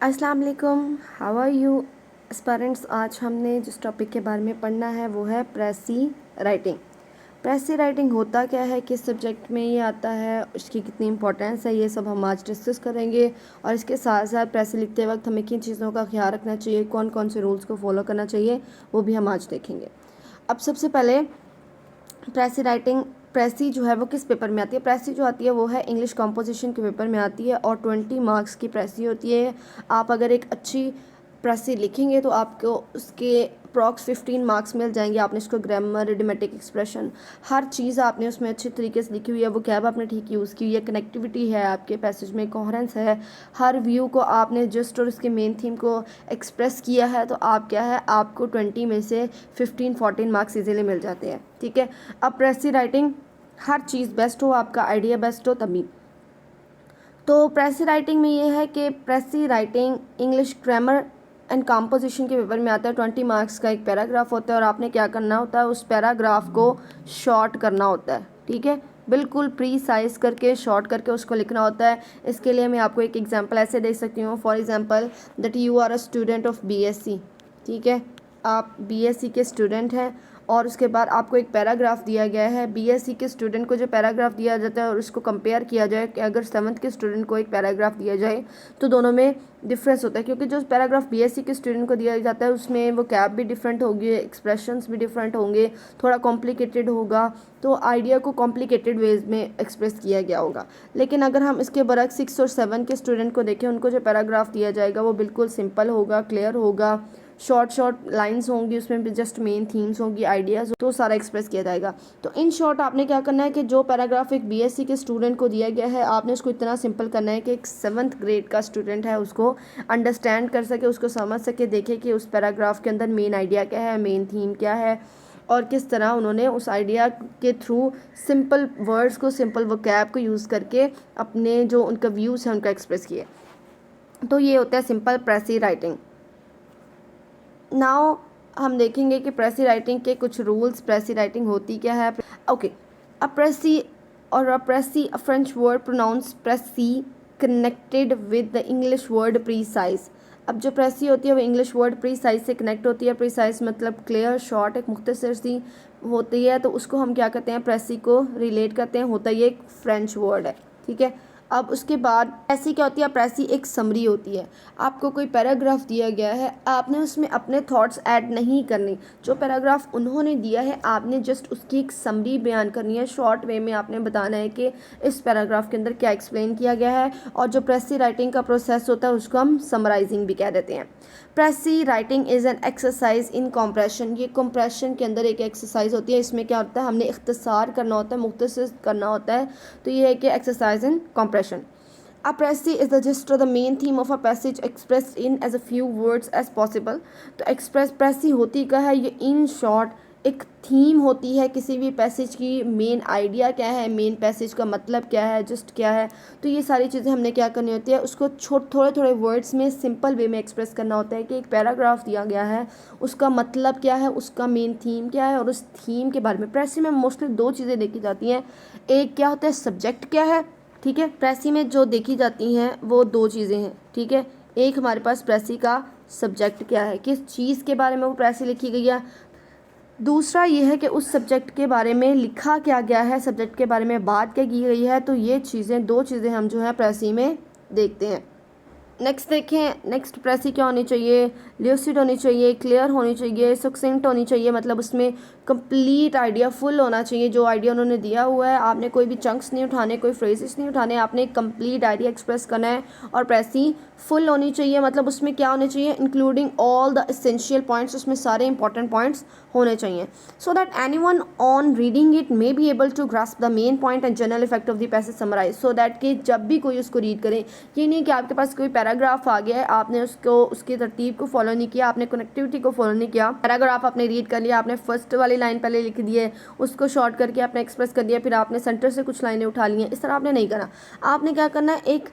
अस्सलाम वालेकुम, how are you aspirants. आज हमने जिस टॉपिक के बारे में पढ़ना है वो है प्रेसी राइटिंग। प्रेसी राइटिंग होता क्या है, किस सब्जेक्ट में ये आता है, उसकी कितनी इंपॉर्टेंस है, ये सब हम आज डिस्कस करेंगे। और इसके साथ साथ प्रेसी लिखते वक्त हमें किन चीज़ों का ख्याल रखना चाहिए, कौन कौन से रूल्स को फॉलो करना चाहिए, वो भी हम आज देखेंगे। अब सबसे पहले प्रेसी जो है वो किस पेपर में आती है। प्रेसी जो आती है वो है इंग्लिश कंपोजिशन के पेपर में आती है और 20 मार्क्स की प्रेसी होती है। आप अगर एक अच्छी प्रेसी लिखेंगे तो आपको उसके अप्रॉक्स 15 मार्क्स मिल जाएंगे। आपने इसको ग्रामर, रिडमेटिक एक्सप्रेशन, हर चीज़ आपने उसमें अच्छी तरीके से लिखी हुई है, वो कैब आपने ठीक यूज़ की हुई है, कनेक्टिविटी है आपके पैसेज में, कोहेरेंस है, हर व्यू को आपने जस्ट और उसके मेन थीम को एक्सप्रेस किया है, तो आप क्या है, आपको 20 में से 15-14 मार्क्स इजीली मिल जाते हैं। ठीक है। अब प्रेसी राइटिंग हर चीज़ बेस्ट हो, आपका आइडिया बेस्ट हो तभी। तो प्रेसी राइटिंग में ये है कि प्रेसी writing English grammar and composition के पेपर में आता है। 20 मार्क्स का एक पैराग्राफ होता है और आपने क्या करना होता है, उस पैराग्राफ को शॉर्ट करना होता है। ठीक है, बिल्कुल प्री साइज करके शॉर्ट करके उसको लिखना होता है। इसके लिए मैं आपको एक एग्जांपल ऐसे दे सकती हूँ। For example that you are a student of BSc. ठीक है, आप बीएससी के स्टूडेंट हैं और उसके बाद आपको एक पैराग्राफ दिया गया है। बीएससी के स्टूडेंट को जो पैराग्राफ दिया जाता है और उसको कंपेयर किया जाए कि अगर 7th के स्टूडेंट को एक पैराग्राफ दिया जाए तो दोनों में डिफरेंस होता है, क्योंकि जो पैराग्राफ बीएससी के स्टूडेंट को दिया जाता है उसमें वो कैप भी डिफरेंट होगी, एक्सप्रेशंस भी डिफरेंट होंगे, थोड़ा कॉम्प्लिकेटेड होगा, तो आइडिया को कॉम्प्लिकेटेड वेज में एक्सप्रेस किया गया होगा। लेकिन अगर हम इसके बरक 6 और 7 के स्टूडेंट को देखें, उनको जो पैराग्राफ दिया जाएगा वो बिल्कुल सिंपल होगा, क्लियर होगा, शॉर्ट लाइंस होंगी, उसमें भी जस्ट मेन थीम्स होंगी, आइडियाज़, तो सारा एक्सप्रेस किया जाएगा। तो इन शॉर्ट आपने क्या करना है कि जो पैराग्राफ एक बीएससी के स्टूडेंट को दिया गया है, आपने उसको इतना सिंपल करना है कि एक 7th ग्रेड का स्टूडेंट है उसको अंडरस्टैंड कर सके, उसको समझ सके, देखे कि उस पैराग्राफ के अंदर मेन आइडिया क्या है, मेन थीम क्या है और किस तरह उन्होंने उस आइडिया के थ्रू सिंपल वर्ड्स को, सिंपल वोकैब को यूज़ करके अपने जो उनका व्यूज़ है उनका एक्सप्रेस किए। तो ये होता है सिंपल प्रेसी राइटिंग। नाउ हम देखेंगे कि प्रेसी राइटिंग के कुछ रूल्स, प्रेसी राइटिंग होती क्या है। ओके, अप्रेसी और a precis a French word pronounce precis connected with the English word precise. अब जो प्रेसी होती है वो इंग्लिश वर्ड प्रीसाइज से कनेक्ट होती है। प्रीसाइज मतलब क्लियर, शॉर्ट, एक मुख्तसर सी होती है, तो उसको हम क्या कहते हैं, प्रेसी को रिलेट करते हैं, होता ये एक फ्रेंच वर्ड है। ठीक है। अब उसके बाद प्रेसी क्या होती है, प्रेसी एक समरी होती है। आपको कोई पैराग्राफ दिया गया है, आपने उसमें अपने थॉट्स ऐड नहीं करने, जो पैराग्राफ उन्होंने दिया है आपने जस्ट उसकी एक समरी बयान करनी है, शॉर्ट वे में आपने बताना है कि इस पैराग्राफ के अंदर क्या एक्सप्लेन किया गया है। और जो प्रेसी राइटिंग का प्रोसेस होता है उसको हम समराइजिंग भी कह देते हैं। प्रेसी writing is an exercise in compression. ये कॉम्प्रेशन के अंदर एक एक्सरसाइज होती है। इसमें क्या होता है, हमने इख्तिसार करना होता है, मुख्तसर करना होता है, तो ये है कि exercise in compression. A précis is the gist or the main theme of a passage expressed in as a few words as possible। तो एक्सप्रेस प्रेसी होती क्या है, ये इन शॉर्ट एक थीम होती है किसी भी पैसेज की। मेन आइडिया क्या है, मेन पैसेज का मतलब क्या है, जस्ट क्या है, तो ये सारी चीज़ें हमने क्या करनी होती है, उसको थोड़े थोड़े वर्ड्स में सिंपल वे में एक्सप्रेस करना होता है कि एक पैराग्राफ दिया गया है, उसका मतलब क्या है, उसका मेन थीम क्या है और उस थीम के बारे में। प्रेसी में मोस्टली दो चीज़ें देखी जाती हैं, एक क्या होता है, सब्जेक्ट क्या है। ठीक है, प्रेसी में जो देखी जाती हैं वो दो चीज़ें हैं। ठीक है, एक हमारे पास प्रेसी का सब्जेक्ट क्या है, किस चीज़ के बारे में वो प्रेसी लिखी गई है। दूसरा ये है कि उस सब्जेक्ट के बारे में लिखा क्या गया है, सब्जेक्ट के बारे में बात क्या की गई है। तो ये चीज़ें, दो चीज़ें हम जो है प्रेसी में देखते हैं। नेक्स्ट देखें, नेक्स्ट प्रेसी क्या होनी चाहिए, ल्यूसिड होनी चाहिए, क्लियर होनी चाहिए, सक्सेंट होनी चाहिए, मतलब उसमें कंप्लीट आइडिया फुल होना चाहिए। जो आइडिया उन्होंने दिया हुआ है आपने कोई भी चंक्स नहीं उठाने, कोई फ्रेजेस नहीं उठाने, आपने कंप्लीट आइडिया एक्सप्रेस करना है। और प्रेसी फुल होनी चाहिए, मतलब उसमें क्या होने चाहिए, including all the essential points, उसमें सारे इंपॉर्टेंट पॉइंट्स होने चाहिए, so that anyone on reading it may be able to grasp the main point and general effect of the passage summarise. So that कि जब भी कोई उसको रीड करे, ये नहीं कि आपके पास कोई पैराग्राफ आ गया है, आपने उसको उसकी तरतीब को फॉलो नहीं किया, आपने कनेक्टिविटी को फॉलो नहीं किया, पैराग्राफ आपने रीड कर लिया, आपने फर्स्ट वाली लाइन पहले लिख दी है, उसको शॉर्ट करके आपने एक्सप्रेस कर दिया, फिर आपने सेंटर से कुछ लाइनें उठा ली हैं, इस तरह आपने नहीं करना। आपने क्या करना है, एक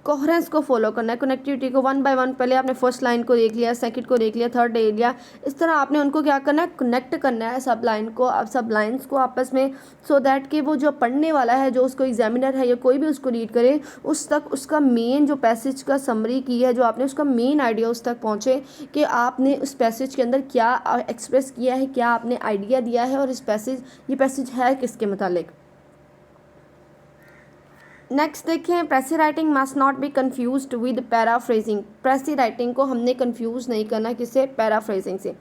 कोहरेंस को फॉलो करना है, कनेक्टिविटी को वन बाय वन, पहले आपने फर्स्ट लाइन को देख लिया, सेकंड को देख लिया, थर्ड देख लिया, इस तरह आपने उनको क्या करना है, कनेक्ट करना है सब लाइन को, अब सब लाइन्स को आपस में, सो दैट कि वो जो पढ़ने वाला है, जो उसको एग्जामिनर है या कोई भी उसको रीड करे, उस तक उसका मेन जो पैसेज का समरी की है, जो आपने उसका मेन आइडिया उस तक पहुँचे कि आपने उस पैसेज के अंदर क्या एक्सप्रेस किया है, क्या आपने आइडिया दिया है, और ये पैसेज है किसके मुतालिक। नेक्स्ट देखें, प्रेसी writing must not B confused with paraphrasing. प्रेसी writing को हमने कन्फ्यूज़ नहीं करना किससे, पैराफ्रेजिंग से।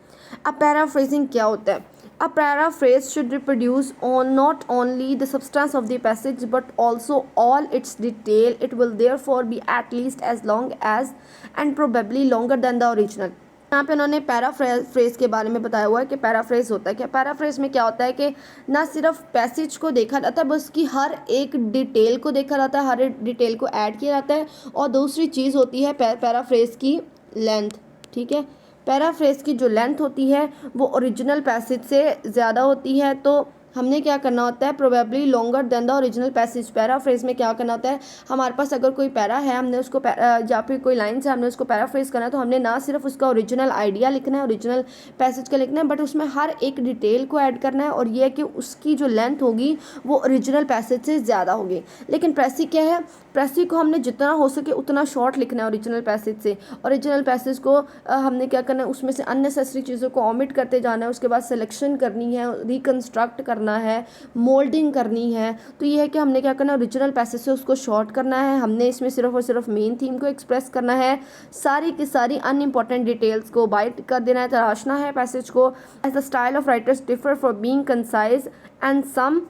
अब पैराफ्रेजिंग क्या होता है? A paraphrase should reproduce on not only the substance of the passage but also all its detail. It will therefore be at least as long as and probably longer than the original. यहाँ पे उन्होंने paraphrase के बारे में बताया हुआ है कि पैराफ्रेज होता है क्या। पैराफ्रेज में क्या होता है कि ना सिर्फ पैसेज को देखा जाता है, बस उसकी हर एक डिटेल को देखा जाता है, हर एक डिटेल को ऐड किया जाता है। और दूसरी चीज़ होती है पैराफ्रेज की लेंथ। ठीक है, पैराफ्रेज की जो लेंथ होती है वो ओरिजिनल पैसेज से ज़्यादा होती है, तो हमने क्या करना होता है, probably longer than the original passage. Paraphrase में क्या करना होता है, हमारे पास अगर कोई पैरा है, हमने उसको या फिर कोई लाइन से हमने उसको पैराफ्रेज करना है, तो हमने ना सिर्फ उसका ओरिजिनल आइडिया लिखना है, ओरिजिनल पैसेज का लिखना है, बट उसमें हर एक डिटेल को ऐड करना है, और ये है कि उसकी जो लेंथ होगी वो ओरिजिनल पैसेज से ज़्यादा होगी। लेकिन प्रेसी क्या है, प्रेसी को हमने जितना हो सके उतना शॉर्ट लिखना है ओरिजिनल पैसेज से। ओरिजिनल पैसेज को हमने क्या करना है, उसमें से अननेसेसरी चीज़ों को ओमिट करते जाना है, उसके बाद सिलेक्शन करनी है, रिकन्स्ट्रक्ट करना है, मोल्डिंग करनी है। तो ये है कि हमने क्या करना है, ओरिजिनल पैसेज से उसको शॉर्ट करना है। हमने इसमें सिर्फ और सिर्फ मेन थीम को एक्सप्रेस करना है, सारी की सारी अनइम्पॉर्टेंट डिटेल्स को बाइट कर देना है, तराशना है पैसेज को। As the style of writers differ for being concise and some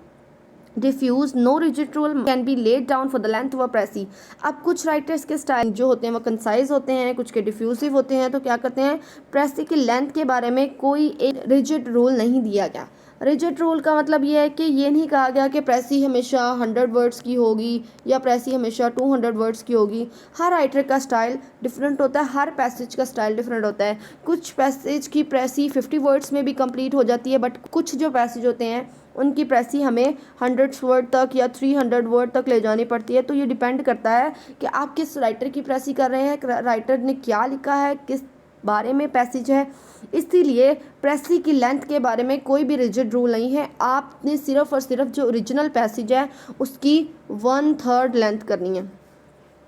diffuse, no rigid rule can be laid down for the length of a precis. अब कुछ राइटर्स के स्टाइल जो होते हैं वो कंसाइज होते हैं, कुछ के डिफ्यूजिव होते हैं। तो क्या करते हैं, प्रेसी की लेंथ के बारे में कोई एक रिजिड रूल नहीं दिया गया। रिजिड रूल का मतलब ये है कि ये नहीं कहा गया कि प्रेसी हमेशा 100 वर्ड्स की होगी या प्रेसी हमेशा 200 वर्ड्स की होगी। हर राइटर का स्टाइल डिफरेंट होता है, हर पैसेज का स्टाइल डिफरेंट होता है। कुछ पैसेज की प्रेसी 50 वर्ड्स में भी कंप्लीट हो जाती है, बट कुछ जो पैसेज होते हैं उनकी प्रेसी हमें 100 वर्ड तक या 300 वर्ड तक ले जानी पड़ती है। तो ये डिपेंड करता है कि आप किस राइटर की प्रेसी कर रहे हैं, राइटर ने क्या लिखा है, किस बारे में पैसेज है। इसीलिए प्रेसी की लेंथ के बारे में कोई भी रिजिड रूल नहीं है। आपने सिर्फ और सिर्फ जो ओरिजिनल पैसेज है उसकी 1/3 लेंथ करनी है।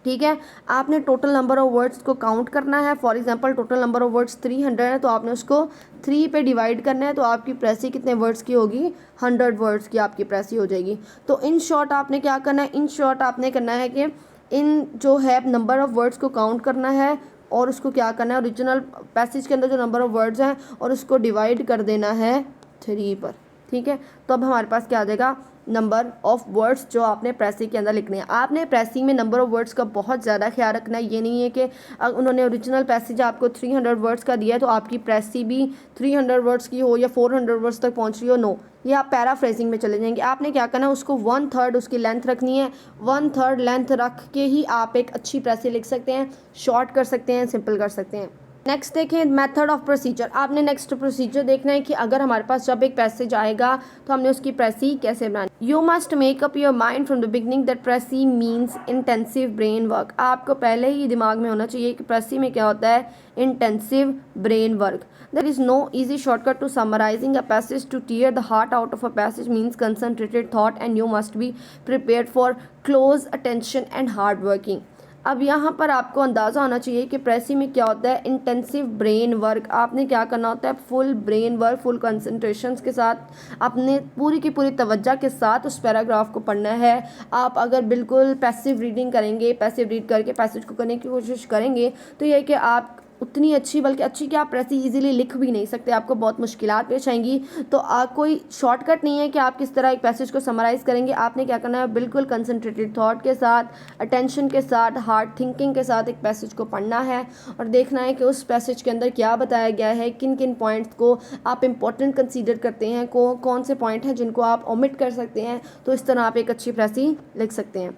ठीक है, आपने टोटल नंबर ऑफ वर्ड्स को काउंट करना है। For example total number of words 300 है, तो आपने उसको 3 पे डिवाइड करना है, तो आपकी प्रेसी कितने वर्ड्स की होगी, 100 वर्ड्स की आपकी प्रेसी हो जाएगी। तो इन शॉर्ट आपने क्या करना है, इन शॉर्ट आपने करना है कि इन जो है नंबर ऑफ वर्ड्स को काउंट करना है और उसको क्या करना है, ओरिजिनल पैसेज के अंदर जो नंबर ऑफ वर्ड्स हैं और उसको डिवाइड कर देना है 3 पर। ठीक है, तो अब हमारे पास क्या आ जाएगा, नंबर ऑफ वर्ड्स जो आपने प्रेसी के अंदर लिखने हैं। आपने प्रेसी में नंबर ऑफ वर्ड्स का बहुत ज़्यादा ख्याल रखना है। ये नहीं है कि उन्होंने ओरिजिनल पैसेज आपको 300 वर्ड्स का दिया है तो आपकी प्रेसी भी 300 वर्ड्स की हो या 400 वर्ड्स तक पहुंच रही हो। नो, ये आप पैराफ्रेजिंग में चले जाएंगे। आपने क्या करना है, उसको 1/3 उसकी लेंथ रखनी है। 1/3 लेंथ रख के ही आप एक अच्छी प्रेसी लिख सकते हैं, शॉर्ट कर सकते हैं, सिंपल कर सकते हैं। नेक्स्ट देखें, मेथड ऑफ प्रोसीजर। आपने नेक्स्ट प्रोसीजर देखना है कि अगर हमारे पास जब एक पैसेज आएगा तो हमने उसकी प्रेसी कैसे बनानी। You must make up your mind from the beginning that precis means intensive brain work. आपको पहले ही दिमाग में होना चाहिए कि प्रेसी में क्या होता है, intensive brain work. There is no easy shortcut to summarizing a passage. To tear the heart out of a passage means concentrated thought and you must be prepared for close attention and hard working. अब यहाँ पर आपको अंदाज़ा होना चाहिए कि प्रेसी में क्या होता है, इंटेंसिव ब्रेन वर्क। आपने क्या करना होता है, full brain work, full concentration के साथ अपने पूरी की पूरी तवज्जो के साथ उस पैराग्राफ को पढ़ना है। आप अगर बिल्कुल पैसिव रीडिंग करेंगे, पैसिव रीड करके पैसेज को करने की कोशिश करेंगे तो ये है कि आप उतनी अच्छी, बल्कि अच्छी कि आप प्रेसी इजीली लिख भी नहीं सकते, आपको बहुत मुश्किलात पेश आएंगी। तो कोई शॉर्टकट नहीं है कि आप किस तरह एक पैसेज को समराइज़ करेंगे। आपने क्या करना है, बिल्कुल कंसंट्रेटेड थॉट के साथ, अटेंशन के साथ, हार्ड थिंकिंग के साथ एक पैसेज को पढ़ना है और देखना है कि उस पैसेज के अंदर क्या बताया गया है, किन किन पॉइंट्स को आप इम्पोर्टेंट कंसीडर करते हैं, कौन से पॉइंट हैं जिनको आप ओमिट कर सकते हैं। तो इस तरह आप एक अच्छी प्रेसी लिख सकते हैं।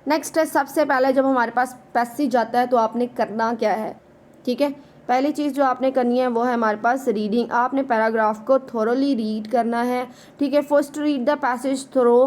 नेक्स्ट है, सबसे पहले जब हमारे पास पैसेज आता है तो आपने करना क्या है। ठीक है, पहली चीज़ जो आपने करनी है वो है हमारे पास रीडिंग। आपने पैराग्राफ को थोरोली रीड करना है। ठीक है, first read the passage through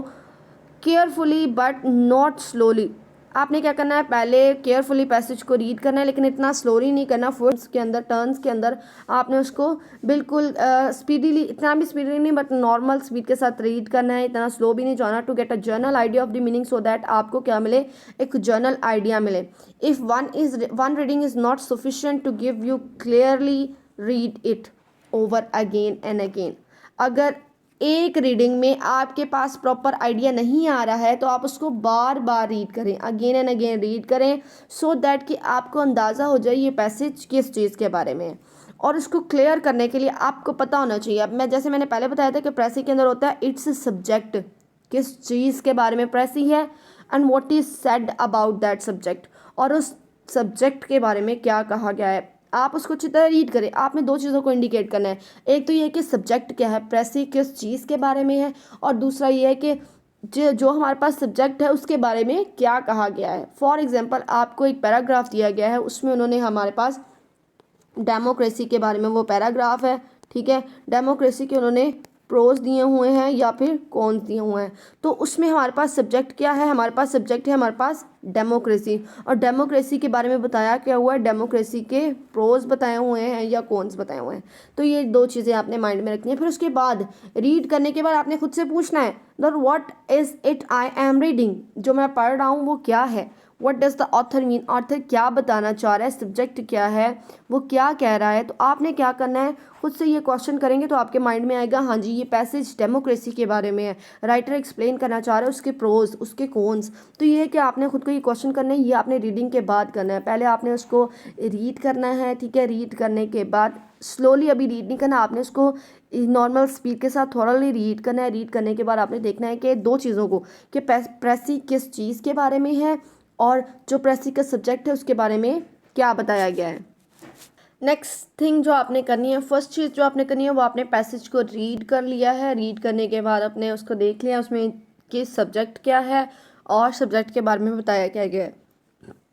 carefully but not slowly. आपने क्या करना है, पहले केयरफुली पैसेज को रीड करना है, लेकिन इतना स्लोली नहीं करना। वर्ड्स के अंदर, टर्न्स के अंदर आपने उसको बिल्कुल स्पीडीली, इतना भी स्पीडली नहीं बट नॉर्मल स्पीड के साथ रीड करना है, इतना स्लो भी नहीं जाना, to get a general idea of the meaning, so that आपको क्या मिले, एक जनरल आइडिया मिले। If one reading is not sufficient to give you clearly, read it over again and again. अगर एक रीडिंग में आपके पास प्रॉपर आइडिया नहीं आ रहा है तो आप उसको बार बार रीड करें, अगेन एंड अगेन रीड करें, सो दैट कि आपको अंदाज़ा हो जाए ये पैसेज किस चीज़ के बारे में है। और इसको क्लियर करने के लिए आपको पता होना चाहिए, अब मैंने पहले बताया था कि प्रेसी के अंदर होता है इट्स सब्जेक्ट, किस चीज़ के बारे में प्रेसी है, and what is said about that subject, और उस सब्जेक्ट के बारे में क्या कहा गया है। आप उसको अच्छी तरह रीड करें। आपने दो चीज़ों को इंडिकेट करना है, एक तो ये है कि सब्जेक्ट क्या है, प्रेसी किस चीज़ के बारे में है, और दूसरा ये है कि जो हमारे पास सब्जेक्ट है उसके बारे में क्या कहा गया है। फॉर एग्जांपल आपको एक पैराग्राफ दिया गया है, उसमें उन्होंने हमारे पास डेमोक्रेसी के बारे में वो पैराग्राफ है, ठीक है, डेमोक्रेसी के उन्होंने प्रोज दिए हुए हैं या फिर कॉन्स दिए हुए हैं, तो उसमें हमारे पास सब्जेक्ट क्या है, हमारे पास सब्जेक्ट है हमारे पास डेमोक्रेसी, और डेमोक्रेसी के बारे में बताया क्या हुआ है, डेमोक्रेसी के प्रोज बताए हुए हैं या कॉन्स बताए हुए हैं। तो ये दो चीज़ें आपने माइंड में रखनी है। फिर उसके बाद रीड करने के बाद आपने खुद से पूछना है that what is it I am reading, जो मैं पढ़ रहा हूँ वो क्या है, what does the author mean, author क्या बताना चाह रहा है, सब्जेक्ट क्या है, वो क्या कह रहा है। तो आपने क्या करना है, खुद से ये क्वेश्चन करेंगे तो आपके माइंड में आएगा हाँ जी ये पैसेज डेमोक्रेसी के बारे में है, राइटर एक्सप्लेन करना चाह रहा है उसके प्रोज उसके कॉन्स। तो ये है कि आपने खुद को ये क्वेश्चन करना है, ये आपने रीडिंग के बाद करना है। पहले आपने उसको रीड करना है, ठीक है, रीड करने के बाद स्लोली, अभी रीड नहीं करना, आपने उसको नॉर्मल स्पीड के साथ थोड़ा रीड करना है। रीड करने के बाद आपने देखना है कि दो चीज़ों को, कि प्रेसी किस चीज़ के बारे में है और जो प्रेसी का सब्जेक्ट है उसके बारे में क्या बताया गया है। नेक्स्ट थिंग जो आपने करनी है, फर्स्ट चीज़ जो आपने करनी है वो आपने पैसेज को रीड कर लिया है। रीड करने के बाद आपने उसको देख लिया उसमें कि सब्जेक्ट क्या है और सब्जेक्ट के बारे में बताया क्या गया है।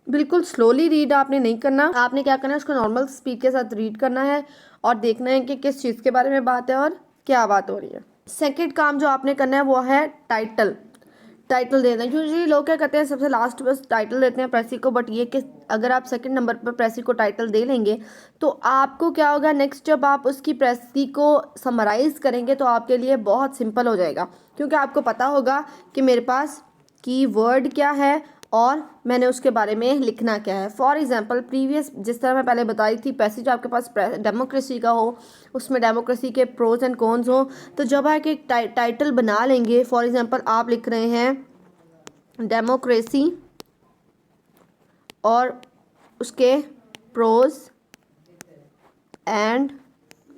बिल्कुल स्लोली रीड आपने नहीं करना, आपने क्या करना है उसको नॉर्मल स्पीड के साथ रीड करना है और देखना है कि किस चीज़ के बारे में बात है और क्या बात हो रही है। सेकंड काम जो आपने करना है वो है टाइटल देना है। यूजुअली लोग क्या करते हैं सबसे लास्ट बस टाइटल देते हैं प्रेसी को, बट ये कि अगर आप सेकंड नंबर पर प्रेसी को टाइटल दे लेंगे तो आपको क्या होगा, नेक्स्ट जब आप उसकी प्रेसी को समराइज़ करेंगे तो आपके लिए बहुत सिंपल हो जाएगा, क्योंकि आपको पता होगा कि मेरे पास कीवर्ड क्या है और मैंने उसके बारे में लिखना क्या है। फॉर एग्जांपल प्रीवियस जिस तरह मैं पहले बताई थी, पैसेज आपके पास डेमोक्रेसी का हो, उसमें डेमोक्रेसी के प्रोज एंड कॉन्स हो, तो जब आप एक टाइटल बना लेंगे, फॉर एग्जांपल आप लिख रहे हैं डेमोक्रेसी और उसके प्रोज एंड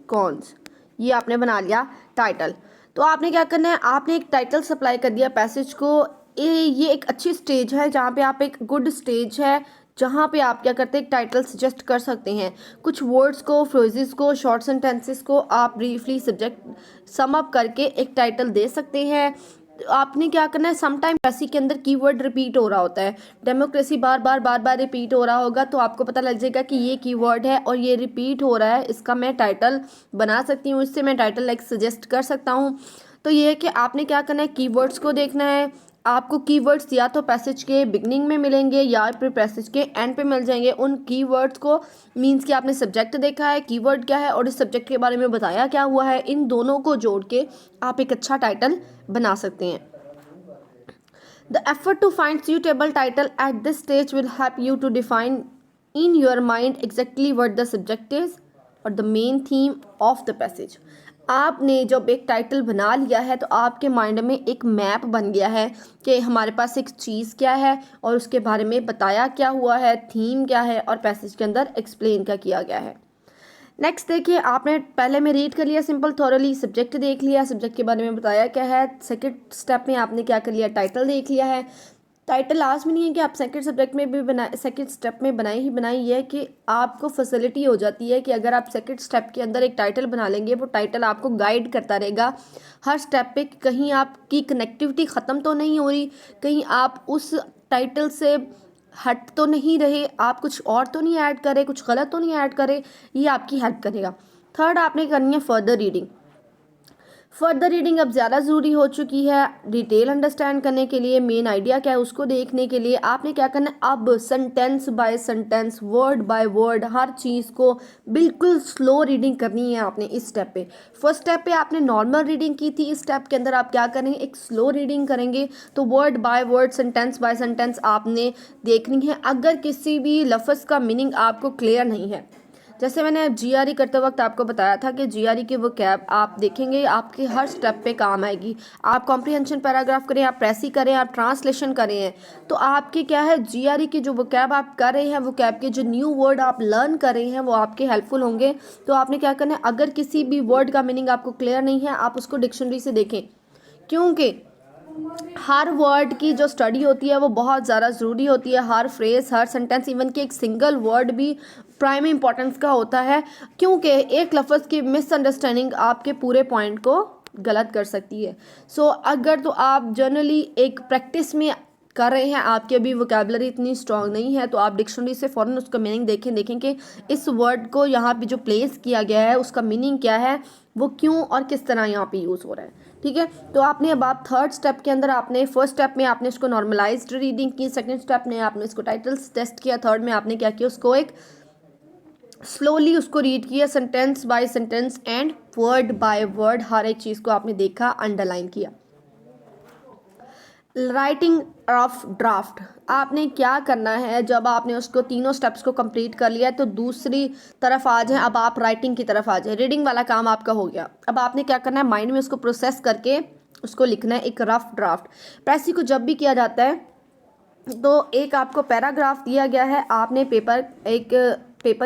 कॉन्स, ये आपने बना लिया टाइटल। तो आपने क्या करना है, आपने एक टाइटल सप्लाई कर दिया पैसेज को। ये एक अच्छी स्टेज है जहाँ पे आप, एक गुड स्टेज है जहाँ पे आप क्या करते हैं, एक टाइटल सजेस्ट कर सकते हैं। कुछ वर्ड्स को, फ्रेजेस को, शॉर्ट सेंटेंसेस को आप ब्रीफली सब्जेक्ट सम अप करके एक टाइटल दे सकते हैं। आपने क्या करना है, समटाइम प्रेसी के अंदर कीवर्ड रिपीट हो रहा होता है, डेमोक्रेसी बार बार रिपीट हो रहा होगा, तो आपको पता लग जाएगा कि ये कीवर्ड है और ये रिपीट हो रहा है, इसका मैं टाइटल बना सकती हूँ, इससे मैं टाइटल लाइक सजेस्ट कर सकता हूँ। तो ये है कि आपने क्या करना है, कीवर्ड्स को देखना है। आपको कीवर्ड्स या तो पैसेज के बिगनिंग में मिलेंगे या फिर पैसेज के एंड पे मिल जाएंगे। उन कीवर्ड्स को मींस कि आपने सब्जेक्ट देखा है, कीवर्ड क्या है और इस सब्जेक्ट के बारे में बताया क्या हुआ है, इन दोनों को जोड़ के आप एक अच्छा टाइटल बना सकते हैं। The effort to find suitable title at this stage will help you to define in your mind exactly what the subject is or the main theme of the passage. आपने जब एक टाइटल बना लिया है तो आपके माइंड में एक मैप बन गया है कि हमारे पास एक चीज़ क्या है और उसके बारे में बताया क्या हुआ है, थीम क्या है और पैसेज के अंदर एक्सप्लेन क्या किया गया है। नेक्स्ट देखिए, आपने पहले में रीड कर लिया सिंपल थॉरली, सब्जेक्ट देख लिया, सब्जेक्ट के बारे में बताया क्या है। सेकंड स्टेप में आपने क्या कर लिया, टाइटल देख लिया है। टाइटल लास्ट में नहीं है कि आप सेकंड सब्जेक्ट में भी बनाए, सेकंड स्टेप में बनाई है कि आपको फैसिलिटी हो जाती है कि अगर आप सेकंड स्टेप के अंदर एक टाइटल बना लेंगे, वो टाइटल आपको गाइड करता रहेगा हर स्टेप पे, कहीं आपकी कनेक्टिविटी ख़त्म तो नहीं हो रही, कहीं आप उस टाइटल से हट तो नहीं रहे, आप कुछ और तो नहीं ऐड करें, कुछ गलत तो नहीं ऐड करें, ये आपकी हेल्प करेगा। थर्ड आपने करनी है फर्दर रीडिंग। फर्दर रीडिंग अब ज़्यादा ज़रूरी हो चुकी है डिटेल अंडरस्टैंड करने के लिए, मेन आइडिया क्या है उसको देखने के लिए आपने क्या करना है, अब sentence by sentence, word by word, हर चीज़ को बिल्कुल स्लो रीडिंग करनी है आपने इस स्टेप पे। फर्स्ट स्टेप पे आपने नॉर्मल रीडिंग की थी, इस स्टेप के अंदर आप क्या करेंगे, एक स्लो रीडिंग करेंगे। तो word by word, sentence by sentence आपने देखनी है। अगर किसी भी लफ्ज़ का मीनिंग आपको क्लियर नहीं है, जैसे मैंने जीआरई करते वक्त आपको बताया था कि जीआरई की वो कैब आप देखेंगे आपके हर स्टेप पे काम आएगी। आप कॉम्प्रिहेंशन पैराग्राफ करें, आप प्रेसी करें, आप ट्रांसलेशन करें, तो आपके क्या है जीआरई की जो वो कैब आप कर रहे हैं, वो कैब के जो न्यू वर्ड आप लर्न कर रहे हैं वो आपके हेल्पफुल होंगे। तो आपने क्या करना है, अगर किसी भी वर्ड का मीनिंग आपको क्लियर नहीं है आप उसको डिक्शनरी से देखें, क्योंकि हर वर्ड की जो स्टडी होती है वो बहुत ज़्यादा ज़रूरी होती है। हर फ्रेज, हर सेंटेंस, इवन कि एक सिंगल वर्ड भी प्राइम इंपॉर्टेंस का होता है, क्योंकि एक लफ्ज़ की मिसअंडरस्टैंडिंग आपके पूरे पॉइंट को गलत कर सकती है। सो अगर तो आप जनरली एक प्रैक्टिस में कर रहे हैं, आपकी अभी वोकैबुलरी इतनी स्ट्रांग नहीं है, तो आप डिक्शनरी से फ़ौरन उसका मीनिंग देखें कि इस वर्ड को यहाँ पे जो प्लेस किया गया है उसका मीनिंग क्या है, वो क्यों और किस तरह यहाँ पे यूज़ हो रहा है। ठीक है, तो आपने अब आप थर्ड स्टेप के अंदर आपने फर्स्ट स्टेप में आपने इसको नॉर्मलाइज्ड रीडिंग की, सेकंड स्टेप में आपने इसको टाइटल्स टेस्ट किया, थर्ड में आपने क्या किया, उसको एक स्लोली उसको रीड किया, sentence by sentence and word by word, हर एक चीज़ को आपने देखा, अंडरलाइन किया। राइटिंग ऑफ ड्राफ्ट, आपने क्या करना है, जब आपने उसको तीनों स्टेप्स को कंप्लीट कर लिया तो दूसरी तरफ आ जाए, अब आप राइटिंग की तरफ आ जाए। रीडिंग वाला काम आपका हो गया, अब आपने क्या करना है, माइंड में उसको प्रोसेस करके उसको लिखना है एक रफ ड्राफ्ट। प्रेसी को जब भी किया जाता है तो एक आपको पैराग्राफ दिया गया है, आपने पेपर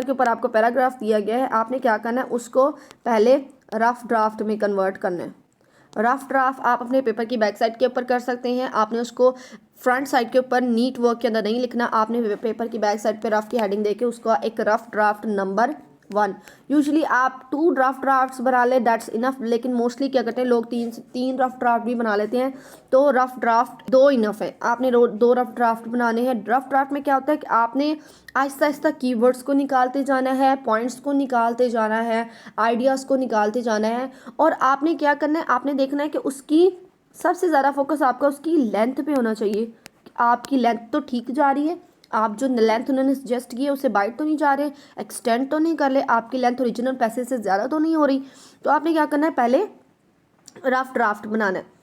के ऊपर आपको पैराग्राफ दिया गया है, आपने क्या करना है, उसको पहले रफ ड्राफ्ट में कन्वर्ट करना है। रफ ड्राफ्ट आप अपने पेपर की बैक साइड के ऊपर कर सकते हैं, आपने उसको फ्रंट साइड के ऊपर नीट वर्क के अंदर नहीं लिखना, आपने पेपर की बैक साइड पे रफ की हेडिंग देके उसका एक रफ ड्राफ्ट नंबर 1, यूजुअली आप 2 ड्राफ्ट्स बना ले दैट्स इनफ, लेकिन मोस्टली क्या करते हैं लोग तीन रफ ड्राफ्ट भी बना लेते हैं, तो रफ ड्राफ्ट 2 इनफ है। आपने 2 रफ ड्राफ्ट बनाने हैं। रफ ड्राफ्ट में क्या होता है कि आपने आहिस्ता आहिस्ता कीवर्ड्स को निकालते जाना है, पॉइंट्स को निकालते जाना है, आइडियाज़ को निकालते जाना है, और आपने क्या करना है, आपने देखना है कि उसकी सबसे ज़्यादा फोकस आपका उसकी लेंथ पे होना चाहिए। आपकी लेंथ तो ठीक जा रही है, आप जो लेंथ उन्होंने सजेस्ट की है उससे बाइट तो नहीं जा रहे, एक्सटेंड तो नहीं कर ले, आपकी लेंथ ओरिजिनल पैसेज से ज़्यादा तो नहीं हो रही। तो आपने क्या करना है, पहले रफ ड्राफ्ट बनाना है।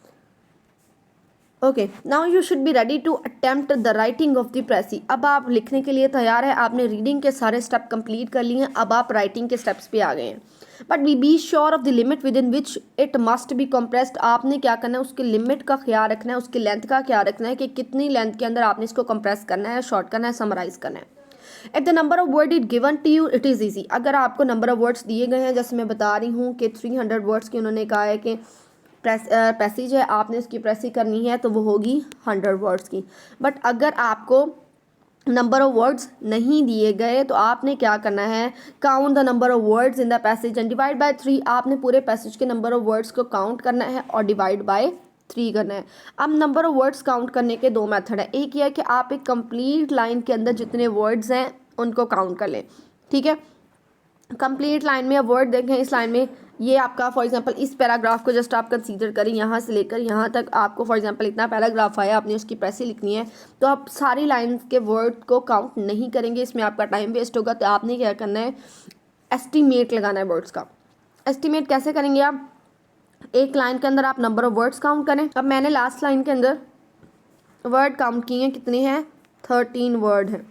Okay, now you should be ready to attempt the writing of the precis. अब आप लिखने के लिए तैयार है, आपने रीडिंग के सारे स्टेप कंप्लीट कर लिए हैं, अब आप राइटिंग के स्टेप्स पे आ गए हैं। But be sure of the limit with in which it must be compressed. आपने क्या करना है, उसके लिमिट का ख्याल रखना है, उसकी लेंथ का ख्याल रखना है कि कितनी लेंथ के अंदर आपने इसको कंप्रेस करना है, शॉर्ट करना है, समराइज करना है। If the number of word it given to you it is easy. अगर आपको नंबर ऑफ वर्ड्स दिए गए हैं, जैसे मैं बता रही हूँ कि 300 वर्ड्स की उन्होंने कहा है कि पैसेज है, आपने उसकी प्रेसी करनी है तो वो होगी 100 वर्ड्स की। बट अगर आपको नंबर ऑफ वर्ड्स नहीं दिए गए तो आपने क्या करना है, count the number of words in the passage and divide by 3। आपने पूरे पैसेज के नंबर ऑफ वर्ड्स को काउंट करना है और डिवाइड बाय 3 करना है। अब नंबर ऑफ वर्ड्स काउंट करने के 2 मेथड है, एक ये है कि आप एक कंप्लीट लाइन के अंदर जितने वर्ड्स हैं उनको काउंट कर लें। ठीक है, कंप्लीट लाइन में अब वर्ड देखें, इस लाइन में ये आपका फॉर एग्जांपल इस पैराग्राफ को जस्ट आप कंसीडर करें, यहाँ से लेकर यहाँ तक आपको फॉर एग्जांपल इतना पैराग्राफ आया, आपने उसकी प्रेसी लिखनी है, तो आप सारी लाइंस के वर्ड को काउंट नहीं करेंगे, इसमें आपका टाइम वेस्ट होगा। तो आपने क्या करना है, एस्टीमेट लगाना है वर्ड्स का। एस्टीमेट कैसे करेंगे आप, एक लाइन के अंदर आप नंबर ऑफ वर्ड्स काउंट करें। अब मैंने लास्ट लाइन के अंदर वर्ड काउंट किए हैं, कितने हैं, 13 वर्ड हैं।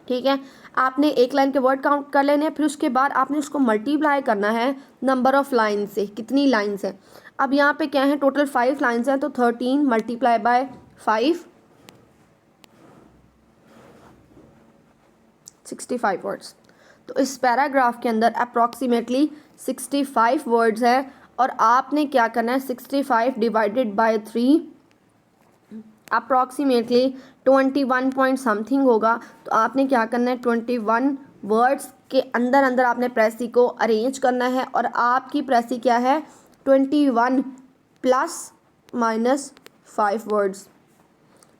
ठीक है, आपने एक लाइन के वर्ड काउंट कर लेने हैं, फिर उसके बाद आपने उसको मल्टीप्लाई करना है नंबर ऑफ लाइन से, कितनी लाइन्स हैं। अब यहाँ पे क्या है, टोटल 5 लाइन्स हैं, तो 13 मल्टीप्लाई बाय 5 65 वर्ड्स। तो इस पैराग्राफ के अंदर अप्रॉक्सीमेटली 65 वर्ड्स हैं, और आपने क्या करना है, 65 divided by 3 approximately 21 point something होगा। तो आपने क्या करना है, 21 वर्ड्स के अंदर अंदर आपने प्रेसी को अरेंज करना है, और आपकी प्रेसी क्या है, 21 plus minus 5 words.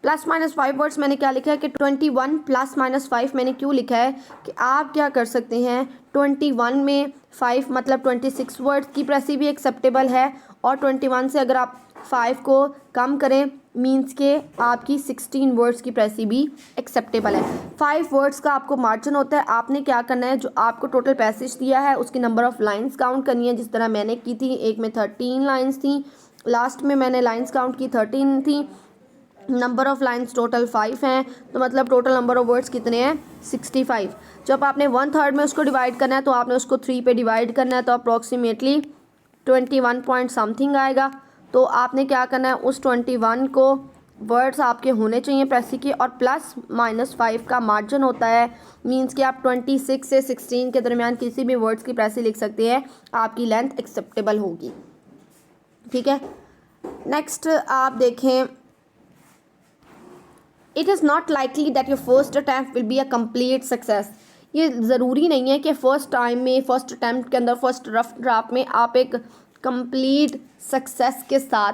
Plus minus 5 words मैंने क्या लिखा है कि 21 प्लस माइनस 5 मैंने क्यों लिखा है कि आप क्या कर सकते हैं 21 में 5 मतलब 26 वर्ड्स की प्रेसी भी एक्सेप्टेबल है, और 21 से अगर आप 5 को कम करें मीन्स के आपकी 16 वर्ड्स की प्रेसी भी एक्सेप्टेबल है। 5 वर्ड्स का आपको मार्जिन होता है। आपने क्या करना है, जो आपको टोटल पैसेज दिया है उसकी नंबर ऑफ़ लाइंस काउंट करनी है, जिस तरह मैंने की थी। एक में 13 लाइंस थी, लास्ट में मैंने लाइंस काउंट की 13 थी। नंबर ऑफ़ लाइंस टोटल 5 हैं, तो मतलब टोटल नंबर ऑफ़ वर्ड्स कितने हैं 65। जब आपने 1/3 में उसको डिवाइड करना है तो आपने उसको 3 पे डिवाइड करना है, तो अप्रॉक्सीमेटली 21 पॉइंट समथिंग आएगा। तो आपने क्या करना है, उस 21 को वर्ड्स आपके होने चाहिए प्रेसी के, और प्लस माइनस 5 का मार्जिन होता है, मींस कि आप 26 से 16 के दरमियान किसी भी वर्ड्स की प्रेसी लिख सकते हैं, आपकी लेंथ एक्सेप्टेबल होगी। ठीक है, नेक्स्ट आप देखें, it is not likely that your first attempt will be a complete success. ये ज़रूरी नहीं है कि फ़र्स्ट टाइम में, फर्स्ट अटैम्प्ट के अंदर, फर्स्ट रफ ड्राफ्ट में आप एक कंप्लीट सक्सेस के साथ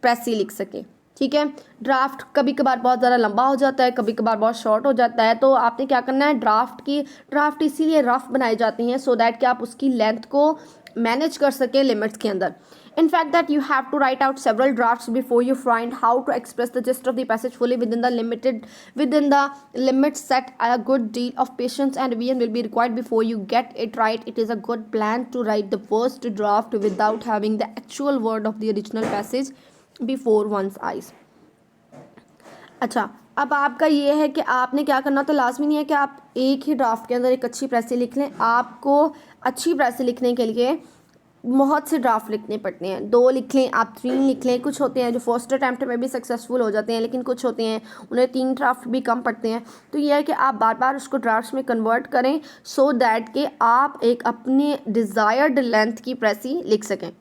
प्रेसी लिख सकें। ठीक है, ड्राफ्ट कभी कभार बहुत ज़्यादा लंबा हो जाता है, कभी कभार बहुत शॉर्ट हो जाता है, तो आपने क्या करना है, ड्राफ्ट इसीलिए रफ बनाई जाती हैं सो दैट कि आप उसकी लेंथ को मैनेज कर सकें लिमिट्स के अंदर। In fact, that you have to write out several drafts before you find how to express the gist of the passage fully within the limits set. A good deal of patience and revision will be required before you get it right. It is a good plan to write the first draft without having the actual word of the original passage before one's eyes. अच्छा, अब आपका ये है कि आपने क्या करना, तो लाजमी नहीं है कि आप एक ही ड्राफ्ट के अंदर एक अच्छी प्रेसी लिख लें। आपको अच्छी प्रेसी लिखने के लिए बहुत से ड्राफ्ट लिखने पड़ते हैं, 2 लिख लें, आप 3 लिख लें। कुछ होते हैं जो फर्स्ट अटैम्प्ट में भी सक्सेसफुल हो जाते हैं, लेकिन कुछ होते हैं उन्हें 3 ड्राफ्ट भी कम पड़ते हैं। तो यह है कि आप बार बार उसको ड्राफ्ट्स में कन्वर्ट करें सो दैट कि आप एक अपने डिज़ायर्ड लेंथ की प्रेसी लिख सकें।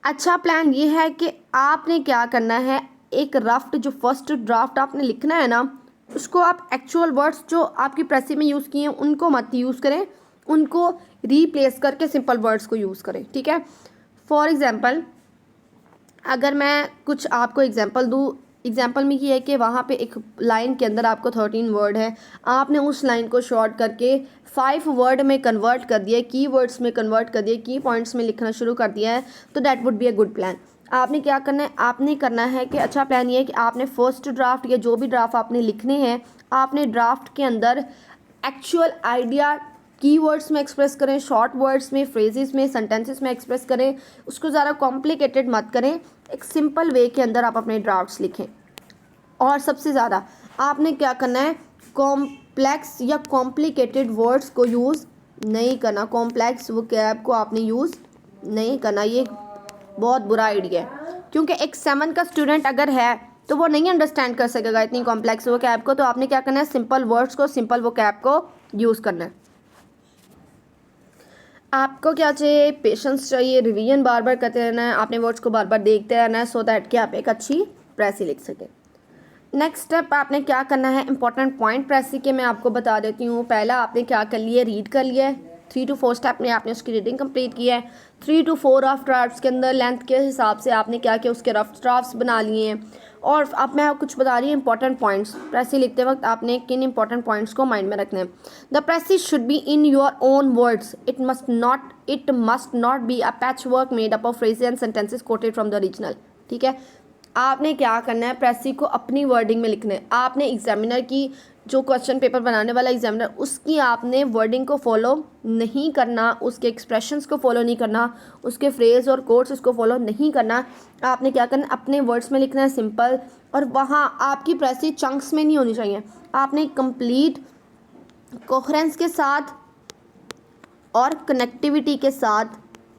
अच्छा प्लान ये है कि आपने क्या करना है, एक रफ्ट जो फर्स्ट ड्राफ्ट आपने लिखना है ना, उसको आप एक्चुअल वर्ड्स जो आपकी प्रेसी में यूज़ किए हैं उनको मत यूज़ करें, उनको रीप्लेस करके सिंपल वर्ड्स को यूज़ करें। ठीक है, फॉर एग्ज़ाम्पल अगर मैं कुछ आपको एग्जांपल दूँ, एग्जांपल में ये है कि वहाँ पे एक लाइन के अंदर आपको 13 वर्ड है, आपने उस लाइन को शॉर्ट करके 5 वर्ड में कन्वर्ट कर दिया, की वर्ड्स में कन्वर्ट कर दिया, की पॉइंट्स में लिखना शुरू कर दिया है, तो that would be a good plan. आपने क्या करना है, आपने करना है कि अच्छा प्लान ये है कि आपने फर्स्ट ड्राफ्ट या जो भी ड्राफ्ट आपने लिखने हैं, आपने ड्राफ्ट के अंदर एक्चुअल आइडिया कीवर्ड्स में एक्सप्रेस करें, शॉर्ट वर्ड्स में, फ्रेजेस में, सेंटेंसेस में एक्सप्रेस करें, उसको ज़्यादा कॉम्प्लिकेटेड मत करें, एक सिंपल वे के अंदर आप अपने ड्राफ्ट्स लिखें। और सबसे ज़्यादा आपने क्या करना है, कॉम्प्लेक्स या कॉम्प्लिकेटेड वर्ड्स को यूज़ नहीं करना, कॉम्प्लेक्स वोकैब को आपने यूज़ नहीं करना। ये बहुत बुरा आइडिया है, क्योंकि एक 7 का स्टूडेंट अगर है तो वो नहीं अंडरस्टैंड कर सकेगा इतनी कॉम्प्लेक्स वोकैब को। तो आपने क्या करना है, सिंपल वर्ड्स को, सिंपल वोकैब को यूज़ करना है। आपको क्या चाहिए, पेशेंस चाहिए, रिवीजन बार बार करते रहना है, आपने वर्ड्स को बार बार देखते रहना है सो दैट कि आप एक अच्छी प्रेसी लिख सकें। नेक्स्ट स्टेप आपने क्या करना है, इंपॉर्टेंट पॉइंट प्रेसी के मैं आपको बता देती हूँ। पहला आपने क्या कर लिया, रीड कर लिया है, 3 to 4 स्टेप में आपने उसकी रीडिंग कंप्लीट किया है। 3 to 4 रफ ड्राफ्ट्स के अंदर लेंथ के हिसाब से आपने क्या किया, उसके रफ ड्राफ्ट्स बना लिए हैं। और अब मैं कुछ बता रही हूँ इंपॉर्टेंट पॉइंट्स, प्रेसी लिखते वक्त आपने किन इंपॉर्टेंट पॉइंट्स को माइंड में रखना है। The precis should be in your own words, it must not be a patch work made up of phrases and sentences quoted from the original. ठीक है, आपने क्या करना है, प्रेसी को अपनी वर्डिंग में लिखना है। आपने एग्जामिनर की जो क्वेश्चन पेपर बनाने वाला एग्जामिनर, उसकी आपने वर्डिंग को फॉलो नहीं करना, उसके एक्सप्रेशंस को फॉलो नहीं करना, उसके फ्रेज और कोट्स उसको फॉलो नहीं करना। आपने क्या करना, अपने वर्ड्स में लिखना है सिंपल, और वहाँ आपकी प्रेसी चंक्स में नहीं होनी चाहिए। आपने कंप्लीट कोहेरेंस के साथ और कनेक्टिविटी के साथ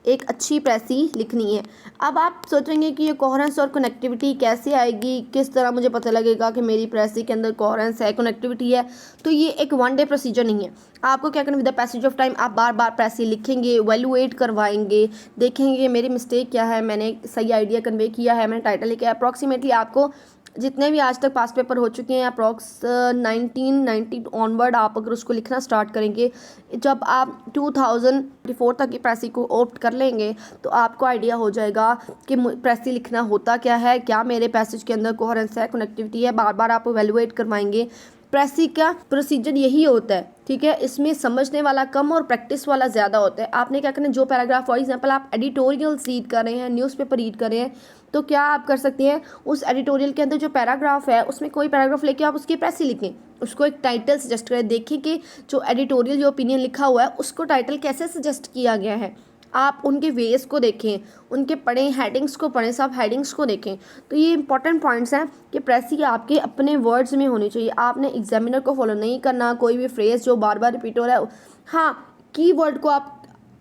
एक अच्छी प्रेसी लिखनी है। अब आप सोचेंगे कि ये कोहेरेंस और कनेक्टिविटी कैसे आएगी, किस तरह मुझे पता लगेगा कि मेरी प्रेसी के अंदर कोहेरेंस है, कनेक्टिविटी है। तो ये एक 1 डे प्रोसीजर नहीं है। आपको क्या करना, with the passage of time आप बार बार प्रेसी लिखेंगे, एवेलुएट करवाएंगे, देखेंगे मेरी मिस्टेक क्या है, मैंने सही आइडिया कन्वे किया है, मैंने टाइटल लिखा है। अप्रॉक्सीमेटली आपको जितने भी आज तक पास पेपर हो चुके हैं अप्रॉक्स 1990 ऑनवर्ड, आप अगर उसको लिखना स्टार्ट करेंगे, जब आप 2024 तक की प्रेसी को ऑप्ट कर लेंगे तो आपको आइडिया हो जाएगा कि प्रेसी लिखना होता क्या है, क्या मेरे पैसेज के अंदर कोहेरेंस है, कनेक्टिविटी है, बार बार आप इवेलुएट करवाएंगे। प्रेसी का प्रोसीजर यही होता है, ठीक है। इसमें समझने वाला कम और प्रैक्टिस वाला ज़्यादा होता है। आपने क्या करना है, जो पैराग्राफ फॉर एग्जांपल आप एडिटोरियल रीड कर रहे हैं, न्यूज़पेपर रीड कर रहे हैं, तो क्या आप कर सकते हैं, उस एडिटोरियल के अंदर जो पैराग्राफ है उसमें कोई पैराग्राफ लेके आप उसकी प्रेसी लिखें, उसको एक टाइटल सजेस्ट करें, देखें कि जो एडिटोरियल जो ओपिनियन लिखा हुआ है उसको टाइटल कैसे सजेस्ट किया गया है। आप उनके वेज को देखें, उनके पढ़ें, हेडिंग्स को पढ़ें, सब हेडिंग्स को देखें। तो ये इंपॉर्टेंट पॉइंट्स हैं कि प्रेसी आपके अपने वर्ड्स में होनी चाहिए। आपने एग्जामिनर को फॉलो नहीं करना, कोई भी फ्रेज जो बार बार रिपीट हो रहा है। हाँ, कीवर्ड को आप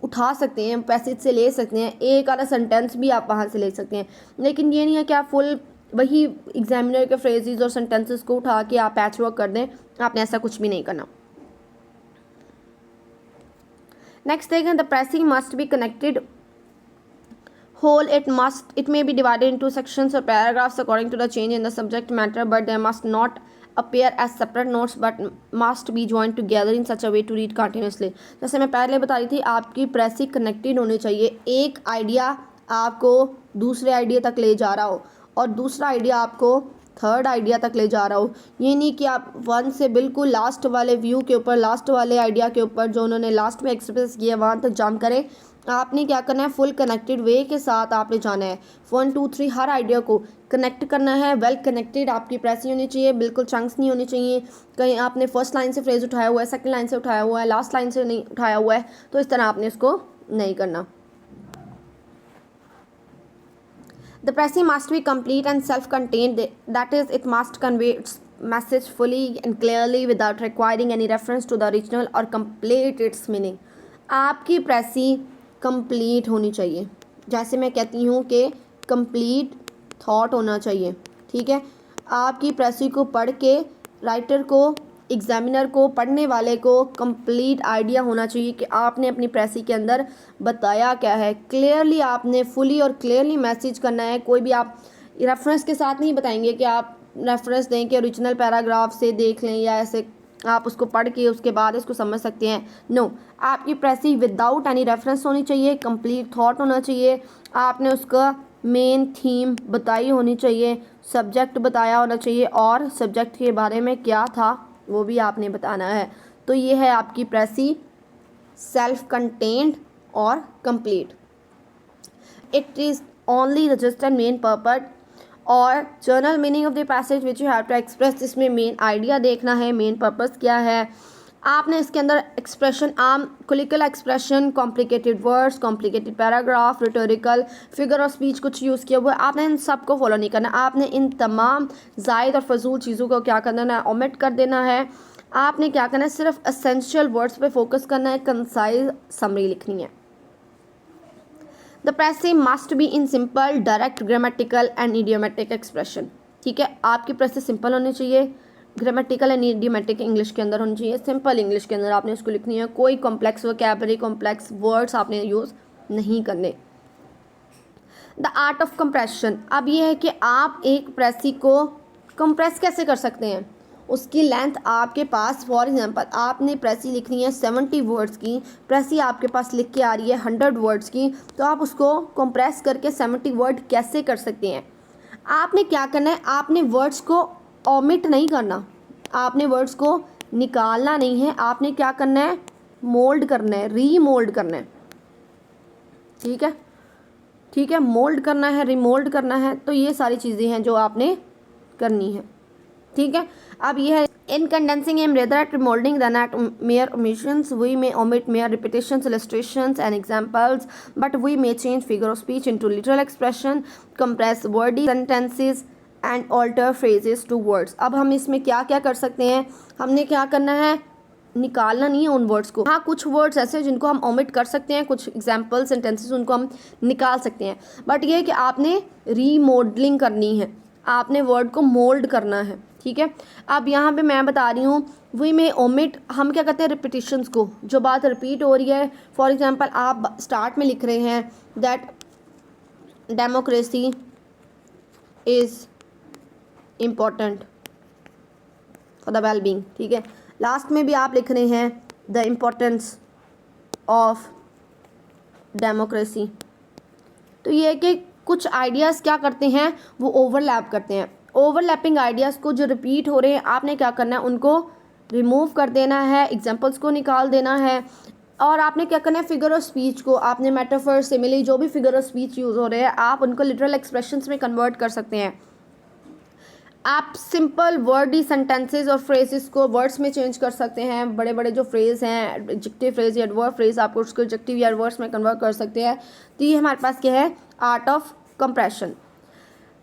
उठा सकते हैं, पैसेज से ले सकते हैं, एक आधा सेंटेंस भी आप वहाँ से ले सकते हैं, लेकिन ये नहीं है कि आप फुल वही एग्जामिनर के फ्रेजेस और सेंटेंसेस को उठा के आप पैच वर्क कर दें। आपने ऐसा कुछ भी नहीं करना। नेक्स्ट देखें, the precis must be connected whole. It may be divided into sections or paragraphs according to the change in the subject matter, but they must not appear as separate notes but must be joined together in such a way to read continuously. जैसे मैं पहले बता रही थी, आपकी प्रेसी connected होनी चाहिए। एक आइडिया आपको दूसरे आइडिया तक ले जा रहा हो और दूसरा आइडिया आपको थर्ड आइडिया तक ले जा रहा हो। ये नहीं कि आप वन से बिल्कुल लास्ट वाले व्यू के ऊपर, लास्ट वाले आइडिया के ऊपर जो उन्होंने लास्ट में एक्सप्रेस किया वहाँ तक जंप करें। आपने क्या करना है, फुल कनेक्टेड वे के साथ आपने जाना है। 1 2 3 हर आइडिया को कनेक्ट करना है। वेल कनेक्टेड आपकी प्रेसी होनी चाहिए, बिल्कुल चंक्स नहीं होनी चाहिए। कहीं आपने फर्स्ट लाइन से फ्रेज उठाया हुआ है, सेकंड लाइन से उठाया हुआ है, लास्ट लाइन से नहीं उठाया हुआ है, तो इस तरह आपने इसको नहीं करना। The pressy must be complete and self-contained, that is, it must convey its message fully and clearly without requiring any reference to the original or complete its meaning. आपकी प्रेसी कंप्लीट होनी चाहिए। जैसे मैं कहती हूँ कि कंप्लीट थॉट होना चाहिए, ठीक है। आपकी प्रेसी को पढ़ के राइटर को, एग्जामिनर को, पढ़ने वाले को कंप्लीट आइडिया होना चाहिए कि आपने अपनी प्रेसी के अंदर बताया क्या है। क्लियरली आपने फुली और क्लियरली मैसेज करना है। कोई भी आप रेफरेंस के साथ नहीं बताएंगे कि आप रेफरेंस दें कि ओरिजिनल पैराग्राफ से देख लें या ऐसे आप उसको पढ़ के उसके बाद इसको समझ सकते हैं। नो, आपकी प्रेसी विदाउट एनी रेफरेंस होनी चाहिए, कंप्लीट थॉट होना चाहिए। आपने उसका मेन थीम बताई होनी चाहिए, सब्जेक्ट बताया होना चाहिए और सब्जेक्ट के बारे में क्या था वो भी आपने बताना है। तो ये है आपकी प्रेसी सेल्फ कंटेन्ड और complete. It is only registered main purpose और general meaning of the passage which you have to express. इसमें मेन आइडिया देखना है, मेन पर्पस क्या है। आपने इसके अंदर एक्सप्रेशन, आम क्लिकल expression, complicated words, complicated paragraph, rhetorical, figure of speech कुछ यूज़ किया हुआ है, आपने इन सब को फॉलो नहीं करना। आपने इन तमाम जायद और फजूल चीज़ों को क्या करना है, ओमिट कर देना है। आपने क्या करना है, सिर्फ एसेंशियल वर्ड्स पे फोकस करना है, कंसाइज समरी लिखनी है। The precis must be in simple, direct, grammatical and idiomatic expression, ठीक है। आपकी प्रेसी सिंपल होनी चाहिए, ग्रामेटिकल एंड इडियोमेटिक इंग्लिश के अंदर होनी चाहिए, सिंपल इंग्लिश के अंदर आपने उसको लिखनी है। कोई कॉम्प्लेक्स वोकैबुलरी, कॉम्प्लेक्स वर्ड्स आपने यूज़ नहीं करने। द आर्ट ऑफ कंप्रेशन, अब ये है कि आप एक प्रेसी को कंप्रेस कैसे कर सकते हैं। उसकी लेंथ आपके पास, फॉर एग्जांपल आपने प्रेसी लिखनी है 70 वर्ड्स की, प्रेसी आपके पास लिख के आ रही है 100 वर्ड्स की, तो आप उसको कंप्रेस करके 70 वर्ड कैसे कर सकते हैं। आपने क्या करना है, आपने वर्ड्स को ओमिट नहीं करना, आपने वर्ड्स को निकालना नहीं है, आपने क्या करना है, मोल्ड करना है, रीमोल्ड करना है, ठीक है, ठीक है। मोल्ड करना है, रीमोल्ड करना है, तो ये सारी चीज़ें हैं जो आपने करनी है, ठीक है। अब ये है in condensing aim rather at remoulding than at mere omissions, we may omit mere repetitions, illustrations and examples, but we may change figure of speech into literal expression, compress wordy sentences and alter phrases to words. अब हम इसमें क्या क्या कर सकते हैं, हमने क्या करना है, निकालना नहीं है उन वर्ड्स को। हाँ, कुछ वर्ड्स ऐसे जिनको हम ओमिट कर सकते हैं, कुछ एग्जाम्पल सेंटेंसेस उनको हम निकाल सकते हैं, बट ये कि आपने रीमॉडलिंग करनी है, आपने वर्ड को मोल्ड करना है, ठीक है। अब यहाँ पे मैं बता रही हूँ वी में ओमिट, हम क्या करते हैं, रिपीटिशंस को, जो बात रिपीट हो रही है। फॉर एग्जांपल आप स्टार्ट में लिख रहे हैं that democracy is important for the well being, ठीक है। लास्ट में भी आप लिख रहे हैं द इम्पोर्टेंस ऑफ डेमोक्रेसी। तो ये है कि कुछ आइडियाज़ क्या करते हैं, वो ओवरलैप करते हैं। ओवरलैपिंग आइडियाज़ को जो रिपीट हो रहे हैं, आपने क्या करना है, उनको रिमूव कर देना है, एग्जांपल्स को निकाल देना है, और आपने क्या करना है, फिगर ऑफ स्पीच को आपने मेटाफर, सिमिली, जो भी फिगर ऑफ स्पीच यूज़ हो रहे हैं, आप उनको लिटरल एक्सप्रेशंस में कन्वर्ट कर सकते हैं। आप सिंपल वर्डी सेंटेंसेस और फ्रेजेस को वर्ड्स में चेंज कर सकते हैं। बड़े बड़े जो फ्रेज हैं, एडजेक्टिव फ्रेज या एडवर्ब फ्रेज, आपको उसको एडजेक्टिव या एडवर्ब्स में कन्वर्ट कर सकते हैं। तो ये हमारे पास क्या है, आर्ट ऑफ कंप्रेशन।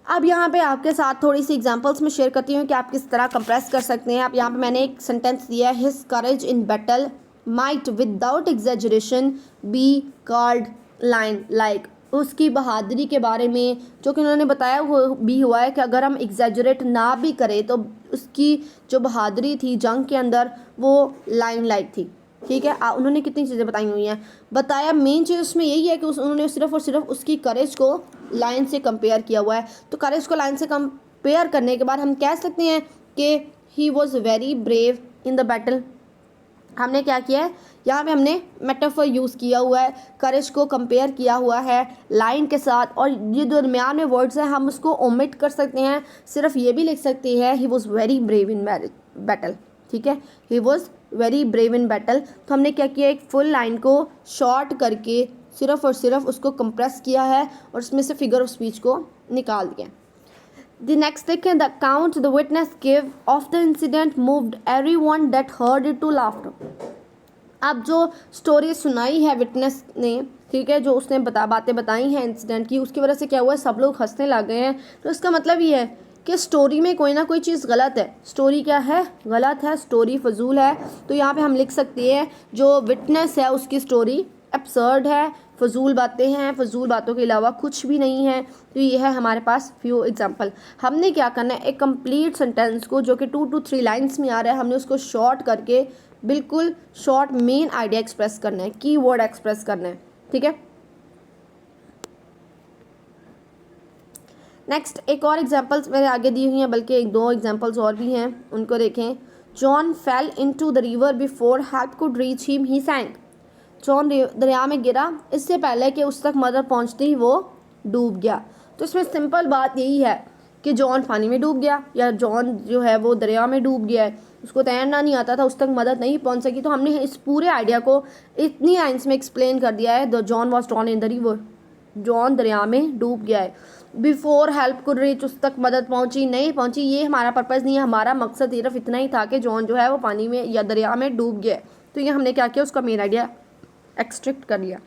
अब यहाँ पे आपके साथ थोड़ी सी एग्जांपल्स में शेयर करती हूँ कि आप किस तरह कंप्रेस कर सकते हैं। आप यहाँ पे मैंने एक सेंटेंस दिया है, his courage in battle might without exaggeration be called line like. उसकी बहादुरी के बारे में जो कि उन्होंने बताया वो भी हुआ है कि अगर हम एग्जैजरेट ना भी करें तो उसकी जो बहादुरी थी जंग के अंदर वो लाइन लाइक थी, ठीक है। उन्होंने कितनी चीज़ें बताई हुई हैं, बताया। मेन चीज़ उसमें यही है कि उन्होंने सिर्फ और सिर्फ उसकी करेज को लाइन से कंपेयर किया हुआ है। तो करेज को लाइन से कंपेयर करने के बाद हम कह सकते हैं कि he was very brave in the battle. हमने क्या किया है, यहाँ पे हमने मेटाफर यूज़ किया हुआ है, करेज को कंपेयर किया हुआ है लाइन के साथ, और ये दरमियान में वर्ड्स हैं हम उसको ओमिट कर सकते हैं, सिर्फ ये भी लिख सकते हैं he was very brave in battle, ठीक है। He was very brave in battle. तो हमने क्या किया, एक फुल लाइन को शॉर्ट करके सिर्फ और सिर्फ उसको कंप्रेस किया है और उसमें से फिगर ऑफ स्पीच को निकाल दिया। The next देखें, the account the witness gave of the incident moved everyone that heard it to laughter। अब जो स्टोरी सुनाई है विटनेस ने, ठीक है, जो उसने बातें बताई हैं इंसिडेंट की, उसकी वजह से क्या हुआ है, सब लोग हंसने लग गए हैं। तो इसका मतलब ये है कि स्टोरी में कोई ना कोई चीज़ गलत है। स्टोरी क्या है, गलत है, स्टोरी फजूल है। तो यहाँ पे हम लिख सकते हैं जो विटनेस है उसकी स्टोरी एब्सर्ड है, फजूल बातें हैं, फजूल बातों के अलावा कुछ भी नहीं है। तो ये है हमारे पास फ्यू एग्जांपल। हमने क्या करना है, एक कंप्लीट सेंटेंस को जो कि 2 to 3 लाइंस में आ रहा है, हमने उसको शॉर्ट करके बिल्कुल शॉर्ट मेन आइडिया एक्सप्रेस करना है, की वर्ड एक्सप्रेस करना है, ठीक है। नेक्स्ट एक और एग्जांपल्स मेरे आगे दी हुई हैं, बल्कि 1-2 एग्जांपल्स और भी हैं, उनको देखें। John fell into the river before help could reach him he sank. John दरिया में गिरा, इससे पहले कि उस तक मदद पहुंचती ही वो डूब गया। तो इसमें सिंपल बात यही है कि जॉन पानी में डूब गया या जॉन जो है वो दरिया में डूब गया है, उसको तैरना नहीं आता था, उस तक मदद नहीं पहुंच सकी। तो हमने इस पूरे आइडिया को इतनी लाइन्स में एक्सप्लेन कर दिया है, the John was drawn in the river, John दरिया में डूब गया है। बिफोर हेल्प कुड रीच, उस तक मदद पहुंची नहीं पहुंची, ये हमारा पर्पज़ नहीं है, हमारा मकसद सिर्फ इतना ही था कि जॉन जो है वो पानी में या दरिया में डूब गया है। तो ये हमने क्या किया, उसका मेन आइडिया एक्सट्रैक्ट कर लिया।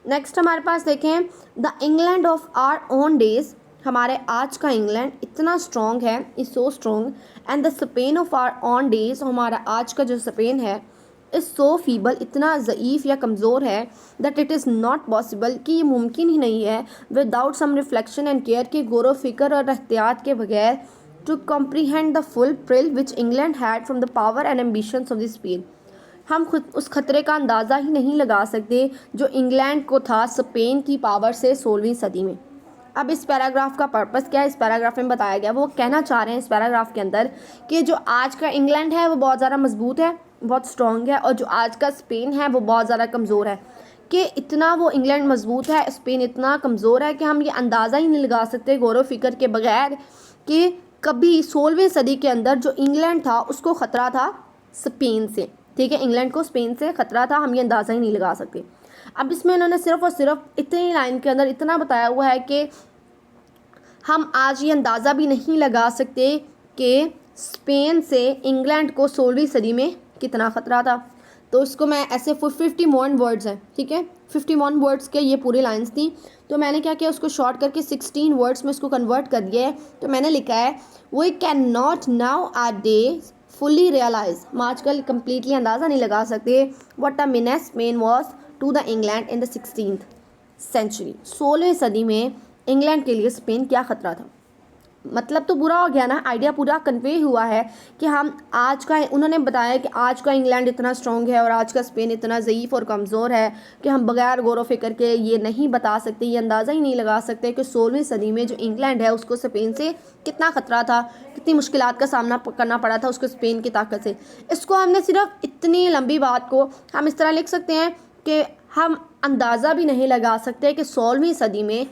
नेक्स्ट हमारे पास देखें, the England of our own days, हमारे आज का इंग्लैंड इतना स्ट्रॉन्ग है, is so strong, and the Spain of our own days, हमारा आज का जो स्पेन है, इज़ सो फीबल, इतना ज़ईफ़ या कमज़ोर है, that it is not possible, कि ये मुमकिन ही नहीं है, without some reflection and care, के गौर फिक्र और एहतियात के बगैर, to comprehend the full peril which England had from the power and ambitions of the Spain. हम खुद उस खतरे का अंदाज़ा ही नहीं लगा सकते जो इंग्लैंड को था स्पेन की पावर से 16वीं सदी में। अब इस पैराग्राफ का पर्पस क्या है, इस पैराग्राफ में बताया गया, वो कहना चाह रहे हैं इस पैराग्राफ के अंदर कि जो आज का इंग्लैंड है वो बहुत ज़्यादा मजबूत है, बहुत स्ट्रॉन्ग है, और जो आज का स्पेन है वो बहुत ज़्यादा कमज़ोर है। कि इतना वो इंग्लैंड मजबूत है, स्पेन इतना कमज़ोर है कि हम ये अंदाज़ा ही नहीं लगा सकते गौर फिक्र के बगैर कि कभी 16वीं सदी के अंदर जो इंग्लैंड था उसको ख़तरा था स्पेन से, ठीक है, इंग्लैंड को स्पेन से ख़तरा था, हम ये अंदाज़ा ही नहीं लगा सकते। अब इसमें उन्होंने सिर्फ और सिर्फ इतनी लाइन के अंदर इतना बताया हुआ है कि हम आज ये अंदाज़ा भी नहीं लगा सकते कि स्पेन से इंग्लैंड को 16वीं सदी में कितना ख़तरा था। तो इसको मैं ऐसे 51 वर्ड्स हैं, ठीक है, 51 वर्ड्स के ये पूरी लाइन्स थी। तो मैंने क्या किया, उसको शॉर्ट करके 16 वर्ड्स में इसको कन्वर्ट कर दिया है। तो मैंने लिखा है, we can not nowadays fully realise, हम आजकल कम्प्लीटली अंदाज़ा नहीं लगा सकते what a menace Spain was to the England in the 16th century. 16वीं सदी में इंग्लैंड के लिए स्पेन क्या ख़तरा था। मतलब तो बुरा हो गया ना, आइडिया पूरा कन्वे हुआ है कि हम आज का, उन्होंने बताया कि आज का इंग्लैंड इतना स्ट्रॉन्ग है और आज का स्पेन इतना ज़ईफ़ और कमज़ोर है कि हम बगैर गौर व फिक्र के ये नहीं बता सकते, ये अंदाज़ा ही नहीं लगा सकते कि 16वीं सदी में जो इंग्लैंड है उसको स्पेन से कितना ख़तरा था, कितनी मुश्किलात का सामना करना पड़ा था उसको स्पेन की ताकत से। इसको हमने सिर्फ इतनी लंबी बात को हम इस तरह लिख सकते हैं कि हम अंदाज़ा भी नहीं लगा सकते कि 16वीं सदी में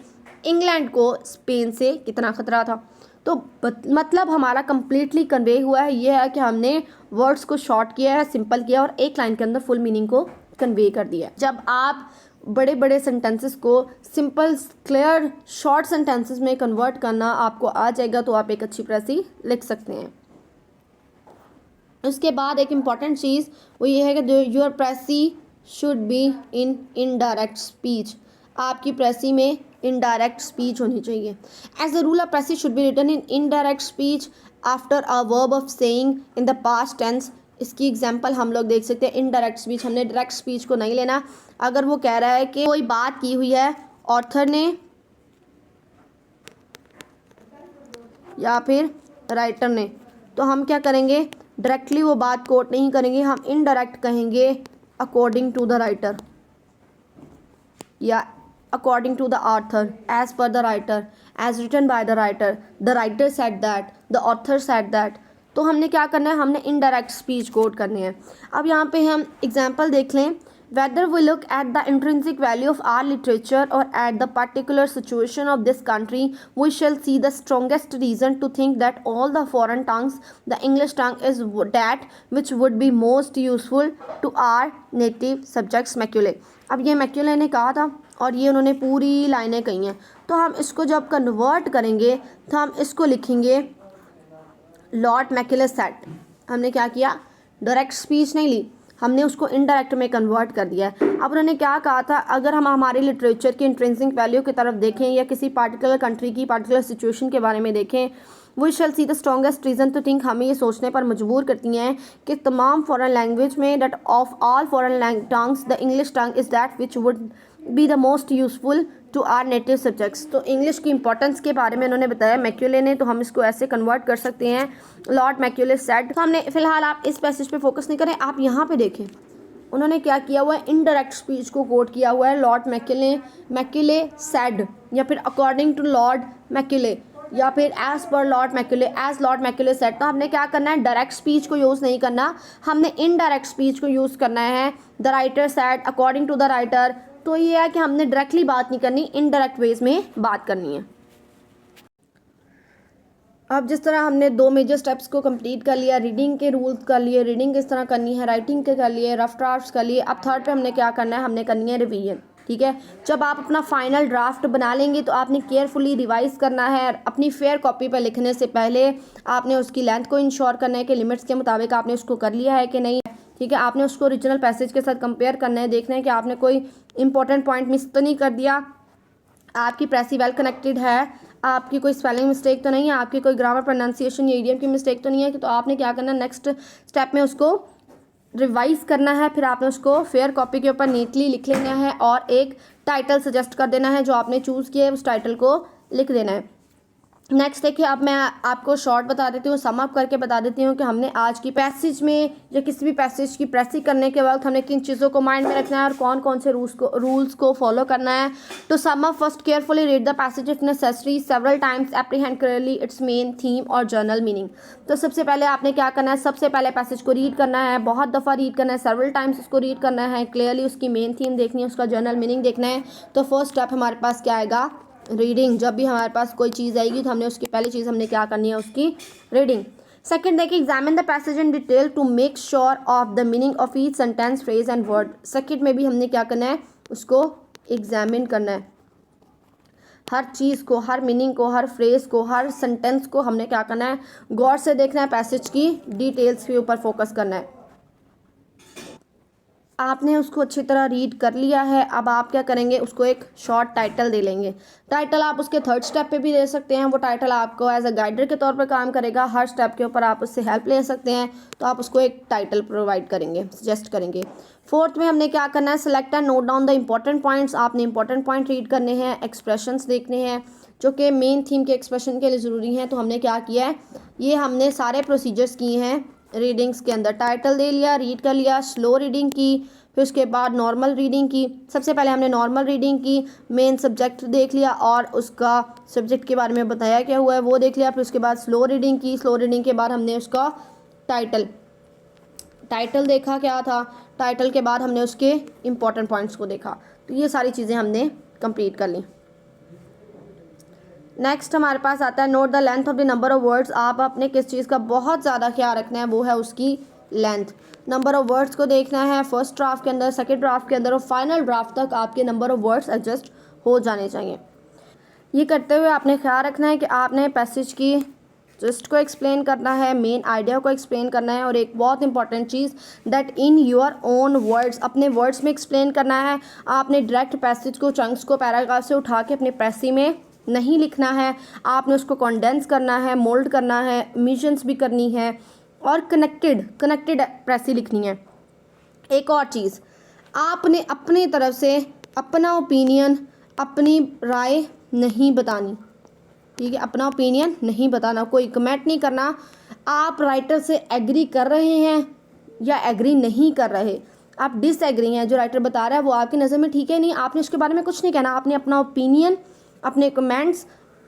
इंग्लैंड को स्पेन से कितना ख़तरा था। तो मतलब हमारा कम्प्लीटली कन्वे हुआ है, ये है कि हमने वर्ड्स को शॉर्ट किया है, सिंपल किया और एक लाइन के अंदर फुल मीनिंग को कन्वे कर दिया है। जब आप बड़े बड़े सेंटेंसेस को सिंपल क्लियर शॉर्ट सेंटेंसेस में कन्वर्ट करना आपको आ जाएगा तो आप एक अच्छी प्रेसी लिख सकते हैं। उसके बाद एक इम्पॉर्टेंट चीज़ वो ये है कि your precis should be in indirect speech. आपकी प्रेसी में इनडायरेक्ट स्पीच होनी चाहिए। As a rule a precis should be written in indirect speech after a verb of saying in the past tense. इसकी एग्जांपल हम लोग देख सकते हैं। इनडायरेक्ट स्पीच, हमने डायरेक्ट स्पीच को नहीं लेना। अगर वो कह रहा है कि कोई बात की हुई है ऑथर ने या फिर राइटर ने, तो हम क्या करेंगे, डायरेक्टली वो बात कोट नहीं करेंगे, हम इनडायरेक्ट कहेंगे अकॉर्डिंग टू द राइटर या according to the author, as per the writer, as written by the writer said that, the author said that। तो हमने क्या करना है, हमने इनडायरेक्ट स्पीच कोट करनी है। अब यहाँ पे हम एग्जाम्पल देख लें। whether we look at the intrinsic value of our literature or at the particular situation of this country, we shall see the strongest reason to think that all the foreign tongues, the English tongue is that which would be most useful to our native subjects maculae। अब ये Macaulay ने कहा था और ये उन्होंने पूरी लाइनें कही हैं, तो हम इसको जब कन्वर्ट करेंगे तो हम इसको लिखेंगे लॉर्ड मैक्यूले सेड। हमने क्या किया, डायरेक्ट स्पीच नहीं ली, हमने उसको इनडायरेक्ट में कन्वर्ट कर दिया है। अब उन्होंने क्या कहा था, अगर हम हमारे लिटरेचर की इंट्रिंसिक वैल्यू की तरफ देखें या किसी पार्टिकुलर कंट्री की पार्टिकुलर सिचुएशन के बारे में देखें, we shall see the strongest reason to think, हमें ये सोचने पर मजबूर करती हैं कि तमाम फॉरेन लैंग्वेज में that of all foreign tongues the English tongue is that which would be the most useful to our native subjects. तो इंग्लिश की इंपॉर्टेंस के बारे में उन्होंने बताया मैक्यूले ने, तो हम इसको ऐसे कन्वर्ट कर सकते हैं लॉर्ड मैक्यूले सेड। तो हमने फिलहाल आप इस पैसेज पे फोकस नहीं करें, आप यहाँ पे देखें उन्होंने क्या किया हुआ है, इनडायरेक्ट स्पीच को कोट किया हुआ है। लॉर्ड मैक्यूले सेड या फिर अकॉर्डिंग टू लॉर्ड मैक्यूले या फिर एज पर Lord Macaulay, as Lord Macaulay said. तो हमने क्या करना है, डायरेक्ट स्पीच को यूज़ नहीं करना, हमने इनडायरेक्ट स्पीच को यूज़ करना है। The writer said, according to the writer. तो ये है कि हमने डायरेक्टली बात नहीं करनी, इनडायरेक्ट वेज में बात करनी है। अब जिस तरह हमने 2 मेजर स्टेप्स को कंप्लीट कर लिया, रीडिंग के रूल्स कर लिए, रीडिंग किस तरह करनी है, राइटिंग के कर लिए, रफ ड्राफ्ट्स कर लिए। अब थर्ड पे हमने क्या करना है, हमने करनी है रिवीजन। ठीक है, जब आप अपना फाइनल ड्राफ्ट बना लेंगे तो आपने केयरफुली रिवाइज करना है। अपनी फेयर कॉपी पर लिखने से पहले आपने उसकी लेंथ को इंश्योर करना है कि लिमिट्स के मुताबिक आपने उसको कर लिया है कि नहीं। ठीक है, आपने उसको ओरिजिनल पैसेज के साथ कंपेयर करना है, देखना है कि आपने कोई इंपॉर्टेंट पॉइंट मिस तो नहीं कर दिया, आपकी प्रेसी वेल कनेक्टेड है, आपकी कोई स्पेलिंग मिस्टेक तो नहीं है, आपकी कोई ग्रामर प्रोनाउंसिएशन या इडियम की मिस्टेक तो नहीं है। तो आपने क्या करना है, नेक्स्ट स्टेप में उसको रिवाइज करना है। फिर आपने उसको फेयर कॉपी के ऊपर नीटली लिख लेना है और एक टाइटल सजेस्ट कर देना है, जो आपने चूज़ किया है उस टाइटल को लिख देना है। नेक्स्ट देखिए, अब मैं आपको शॉर्ट बता देती हूँ, सम अप करके बता देती हूँ कि हमने आज की पैसेज में या किसी भी पैसेज की प्रेसी करने के वक्त हमने किन चीज़ों को माइंड में रखना है और कौन कौन से रूल्स को फॉलो करना है। तो sum up, first carefully read the passage if necessary several times, apprehend clearly it's main theme और जर्नल मीनिंग। तो सबसे पहले आपने क्या करना है, सबसे पहले पैसेज को रीड करना है, बहुत दफ़ा रीड करना है, सेवरल टाइम्स उसको रीड करना है, क्लियरली उसकी मेन थीम देखनी है, उसका जर्नल मीनिंग देखना है। तो फर्स्ट स्टेप हमारे पास क्या आएगा, रीडिंग। जब भी हमारे पास कोई चीज़ आएगी तो हमने उसकी पहली चीज़ हमने क्या करनी है, उसकी रीडिंग। सेकंड देखिए, examine the passage in detail to make sure of the meaning of each sentence, phrase and word. Second में भी हमने क्या करना है, उसको एग्जामिन करना है, हर चीज़ को, हर मीनिंग को, हर फ्रेज को, हर सेंटेंस को हमने क्या करना है, गौर से देखना है, पैसेज की डिटेल्स के ऊपर फोकस करना है। आपने उसको अच्छी तरह रीड कर लिया है, अब आप क्या करेंगे, उसको एक शॉर्ट टाइटल दे लेंगे। टाइटल आप उसके थर्ड स्टेप पे भी दे सकते हैं, वो टाइटल आपको एज अ गाइडर के तौर पर काम करेगा, हर स्टेप के ऊपर आप उससे हेल्प ले सकते हैं। तो आप उसको एक टाइटल प्रोवाइड करेंगे, सजेस्ट करेंगे। फोर्थ में हमने क्या करना है, select and note down the important points. आपने इंपॉर्टेंट पॉइंट रीड करने हैं, एक्सप्रेशंस देखने हैं, जो कि मेन थीम के एक्सप्रेशन के लिए ज़रूरी हैं। तो हमने क्या किया है, ये हमने सारे प्रोसीजर्स किए हैं रीडिंग्स के अंदर। टाइटल दे लिया, रीड कर लिया, स्लो रीडिंग की, फिर उसके बाद नॉर्मल रीडिंग की। सबसे पहले हमने नॉर्मल रीडिंग की, मेन सब्जेक्ट देख लिया और उसका सब्जेक्ट के बारे में बताया क्या हुआ है वो देख लिया। फिर उसके बाद स्लो रीडिंग की, स्लो रीडिंग के बाद हमने उसका टाइटल देखा क्या था, टाइटल के बाद हमने उसके इम्पॉर्टेंट पॉइंट्स को देखा। तो ये सारी चीज़ें हमने कंप्लीट कर ली। नेक्स्ट हमारे पास आता है note the length of the number of words. आप अपने किस चीज़ का बहुत ज़्यादा ख्याल रखना है, वो है उसकी लेंथ। नंबर ऑफ वर्ड्स को देखना है फर्स्ट ड्राफ्ट के अंदर, सेकंड ड्राफ्ट के अंदर और फाइनल ड्राफ्ट तक आपके नंबर ऑफ वर्ड्स एडजस्ट हो जाने चाहिए। ये करते हुए आपने ख्याल रखना है कि आपने पैसेज की जिस्ट को एक्सप्लेन करना है, मेन आइडिया को एक्सप्लेन करना है, और एक बहुत important cheese that in your own words, अपने वर्ड्स में एक्सप्लेन करना है। आपने डायरेक्ट पैसेज को, चंक्स को पैराग्राफ से उठा के अपने पैसे में नहीं लिखना है, आपने उसको कॉन्डेंस करना है, मोल्ड करना है, मिशंस भी करनी है और कनेक्टेड प्रेसी लिखनी है। एक और चीज़, आपने अपनी तरफ से अपना ओपिनियन, अपनी राय नहीं बतानी, ठीक है, अपना ओपिनियन नहीं बताना, कोई कमेंट नहीं करना। आप राइटर से एग्री कर रहे हैं या एग्री नहीं कर रहे, आप डिसएग्री हैं, जो राइटर बता रहा है वो आपकी नज़र में ठीक है नहीं, आपने उसके बारे में कुछ नहीं कहना। आपने अपना ओपिनियन, अपने कमेंट्स,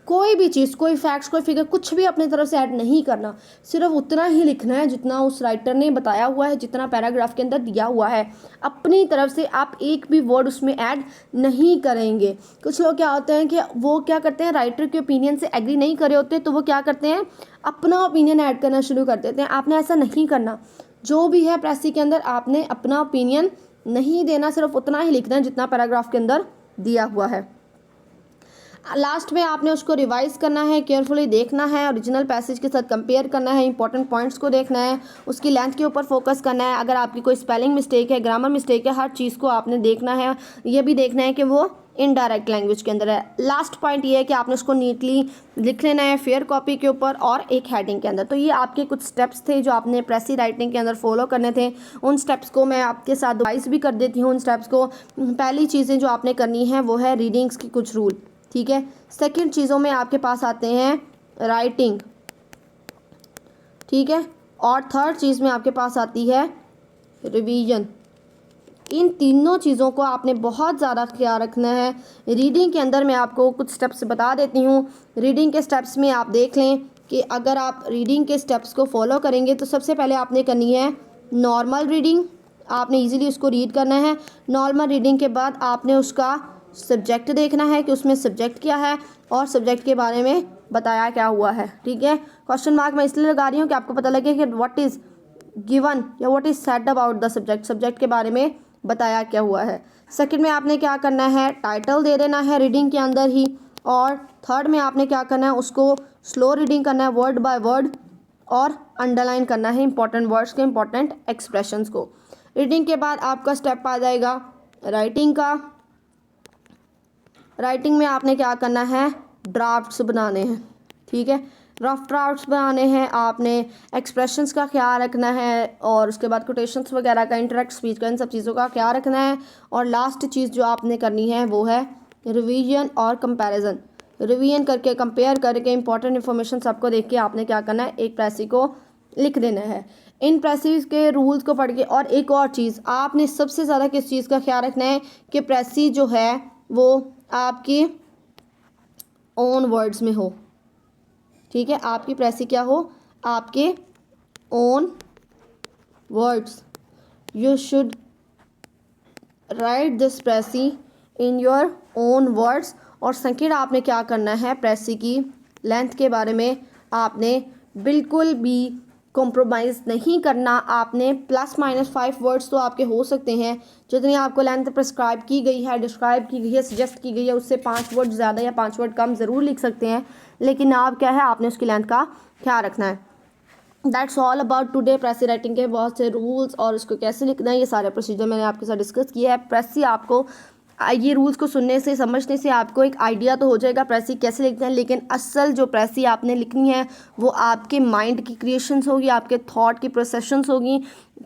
कोई भी चीज़, कोई फैक्ट्स, कोई फिगर, कुछ भी अपनी तरफ से ऐड नहीं करना। सिर्फ उतना ही लिखना है जितना उस राइटर ने बताया हुआ है, जितना पैराग्राफ के अंदर दिया हुआ है। अपनी तरफ से आप एक भी वर्ड उसमें ऐड नहीं करेंगे। कुछ लोग क्या होते हैं कि वो क्या करते हैं, राइटर के ओपिनियन से एग्री नहीं करे होते तो वो क्या करते हैं, अपना ओपिनियन ऐड करना शुरू कर देते हैं। आपने ऐसा नहीं करना। जो भी है प्रेसी के अंदर आपने अपना ओपिनियन नहीं देना, सिर्फ उतना ही लिखना है जितना पैराग्राफ के अंदर दिया हुआ है। लास्ट में आपने उसको रिवाइज करना है, केयरफुली देखना है, ओरिजिनल पैसेज के साथ कंपेयर करना है, इंपॉर्टेंट पॉइंट्स को देखना है, उसकी लेंथ के ऊपर फोकस करना है। अगर आपकी कोई स्पेलिंग मिस्टेक है, ग्रामर मिस्टेक है, हर चीज़ को आपने देखना है। ये भी देखना है कि वो इनडायरेक्ट लैंग्वेज के अंदर है। लास्ट पॉइंट ये है कि आपने उसको नीटली लिख लेना है फेयर कॉपी के ऊपर और एक हेडिंग के अंदर। तो ये आपके कुछ स्टेप्स थे जो आपने प्रेसी राइटिंग के अंदर फॉलो करने थे। उन स्टेप्स को मैं आपके साथ रिवाइज भी कर देती हूँ। उन स्टेप्स को, पहली चीज़ें जो आपने करनी है वो है रीडिंग्स की कुछ रूल, ठीक है। सेकंड चीज़ों में आपके पास आते हैं राइटिंग, ठीक है, और थर्ड चीज़ में आपके पास आती है रिवीजन। इन तीनों चीज़ों को आपने बहुत ज़्यादा ख्याल रखना है। रीडिंग के अंदर मैं आपको कुछ स्टेप्स बता देती हूँ। रीडिंग के स्टेप्स में आप देख लें कि अगर आप रीडिंग के स्टेप्स को फॉलो करेंगे तो सबसे पहले आपने करनी है नॉर्मल रीडिंग। आपने ईजिली उसको रीड करना है। नॉर्मल रीडिंग के बाद आपने उसका सब्जेक्ट देखना है कि उसमें सब्जेक्ट क्या है और सब्जेक्ट के बारे में बताया क्या हुआ है, ठीक है। क्वेश्चन मार्क मैं इसलिए लगा रही हूँ कि आपको पता लगे कि व्हाट इज़ गिवन या what is said about the subject, subject के बारे में बताया क्या हुआ है। सेकंड में आपने क्या करना है, टाइटल दे देना है रीडिंग के अंदर ही। और थर्ड में आपने क्या करना है, उसको स्लो रीडिंग करना है वर्ड बाय वर्ड और अंडरलाइन करना है इंपॉर्टेंट वर्ड्स के, इंपॉर्टेंट एक्सप्रेशंस को। रीडिंग के बाद आपका स्टेप आ जाएगा राइटिंग का। राइटिंग में आपने क्या करना है, ड्राफ्ट्स बनाने हैं, ठीक है, रफ ड्राफ्ट्स बनाने हैं। आपने एक्सप्रेशंस का ख्याल रखना है और उसके बाद कोटेशंस वगैरह का, इंटरेक्ट स्पीच का, इन सब चीज़ों का ख्याल रखना है। और लास्ट चीज़ जो आपने करनी है वो है रिवीजन और कंपैरिजन। रिवीजन करके, कंपेयर करके, इंपॉर्टेंट इन्फॉर्मेशन सबको देख के आपने क्या करना है, एक प्रेसी को लिख देना है। इन प्रेसीज के रूल्स को पढ़ के। और एक और चीज़, आपने सबसे ज़्यादा किस चीज़ का ख्याल रखना है कि प्रेसी जो है वो आपकी ओन वर्ड्स में हो, ठीक है। आपकी प्रेसी क्या हो, आपके own words. You should write this precis in your own words. और सेकंड आपने क्या करना है, प्रेसी की लेंथ के बारे में आपने बिल्कुल भी कॉम्प्रोमाइज़ नहीं करना। आपने +-5 वर्ड्स तो आपके हो सकते हैं, जितनी आपको लेंथ प्रिस्क्राइब की गई है, डिस्क्राइब की गई है, सजेस्ट की गई है, उससे 5 वर्ड ज़्यादा या 5 वर्ड कम ज़रूर लिख सकते हैं, लेकिन आप क्या है, आपने उसकी लेंथ का ख्याल रखना है। That's all about today. प्रेसी writing के बहुत से रूल्स और उसको कैसे लिखना है, ये सारे प्रोसीजर मैंने आपके साथ डिस्कस किया है। प्रेसी आपको ये रूल्स को सुनने से समझने से आपको एक आइडिया तो हो जाएगा प्रेसी कैसे लिखते हैं, लेकिन असल जो प्रेसी आपने लिखनी है वो आपके माइंड की क्रिएशंस होगी, आपके थॉट की प्रोसेशंस होगी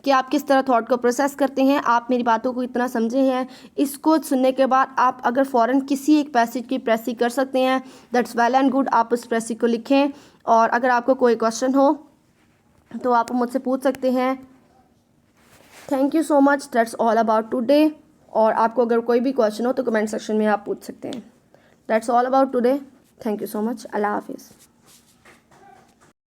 कि आप किस तरह थॉट को प्रोसेस करते हैं। आप मेरी बातों को इतना समझे हैं, इसको सुनने के बाद आप अगर फ़ौरन किसी एक पैसेज की प्रेसी कर सकते हैं, दैट्स वेल एंड गुड। आप उस प्रेसी को लिखें और अगर आपको कोई क्वेश्चन हो तो आप मुझसे पूछ सकते हैं। Thank you so much, that's all about today. और आपको अगर कोई भी क्वेश्चन हो तो कमेंट सेक्शन में आप पूछ सकते हैं। That's all about today. Thank you so much. अल्लाह हाफिज़।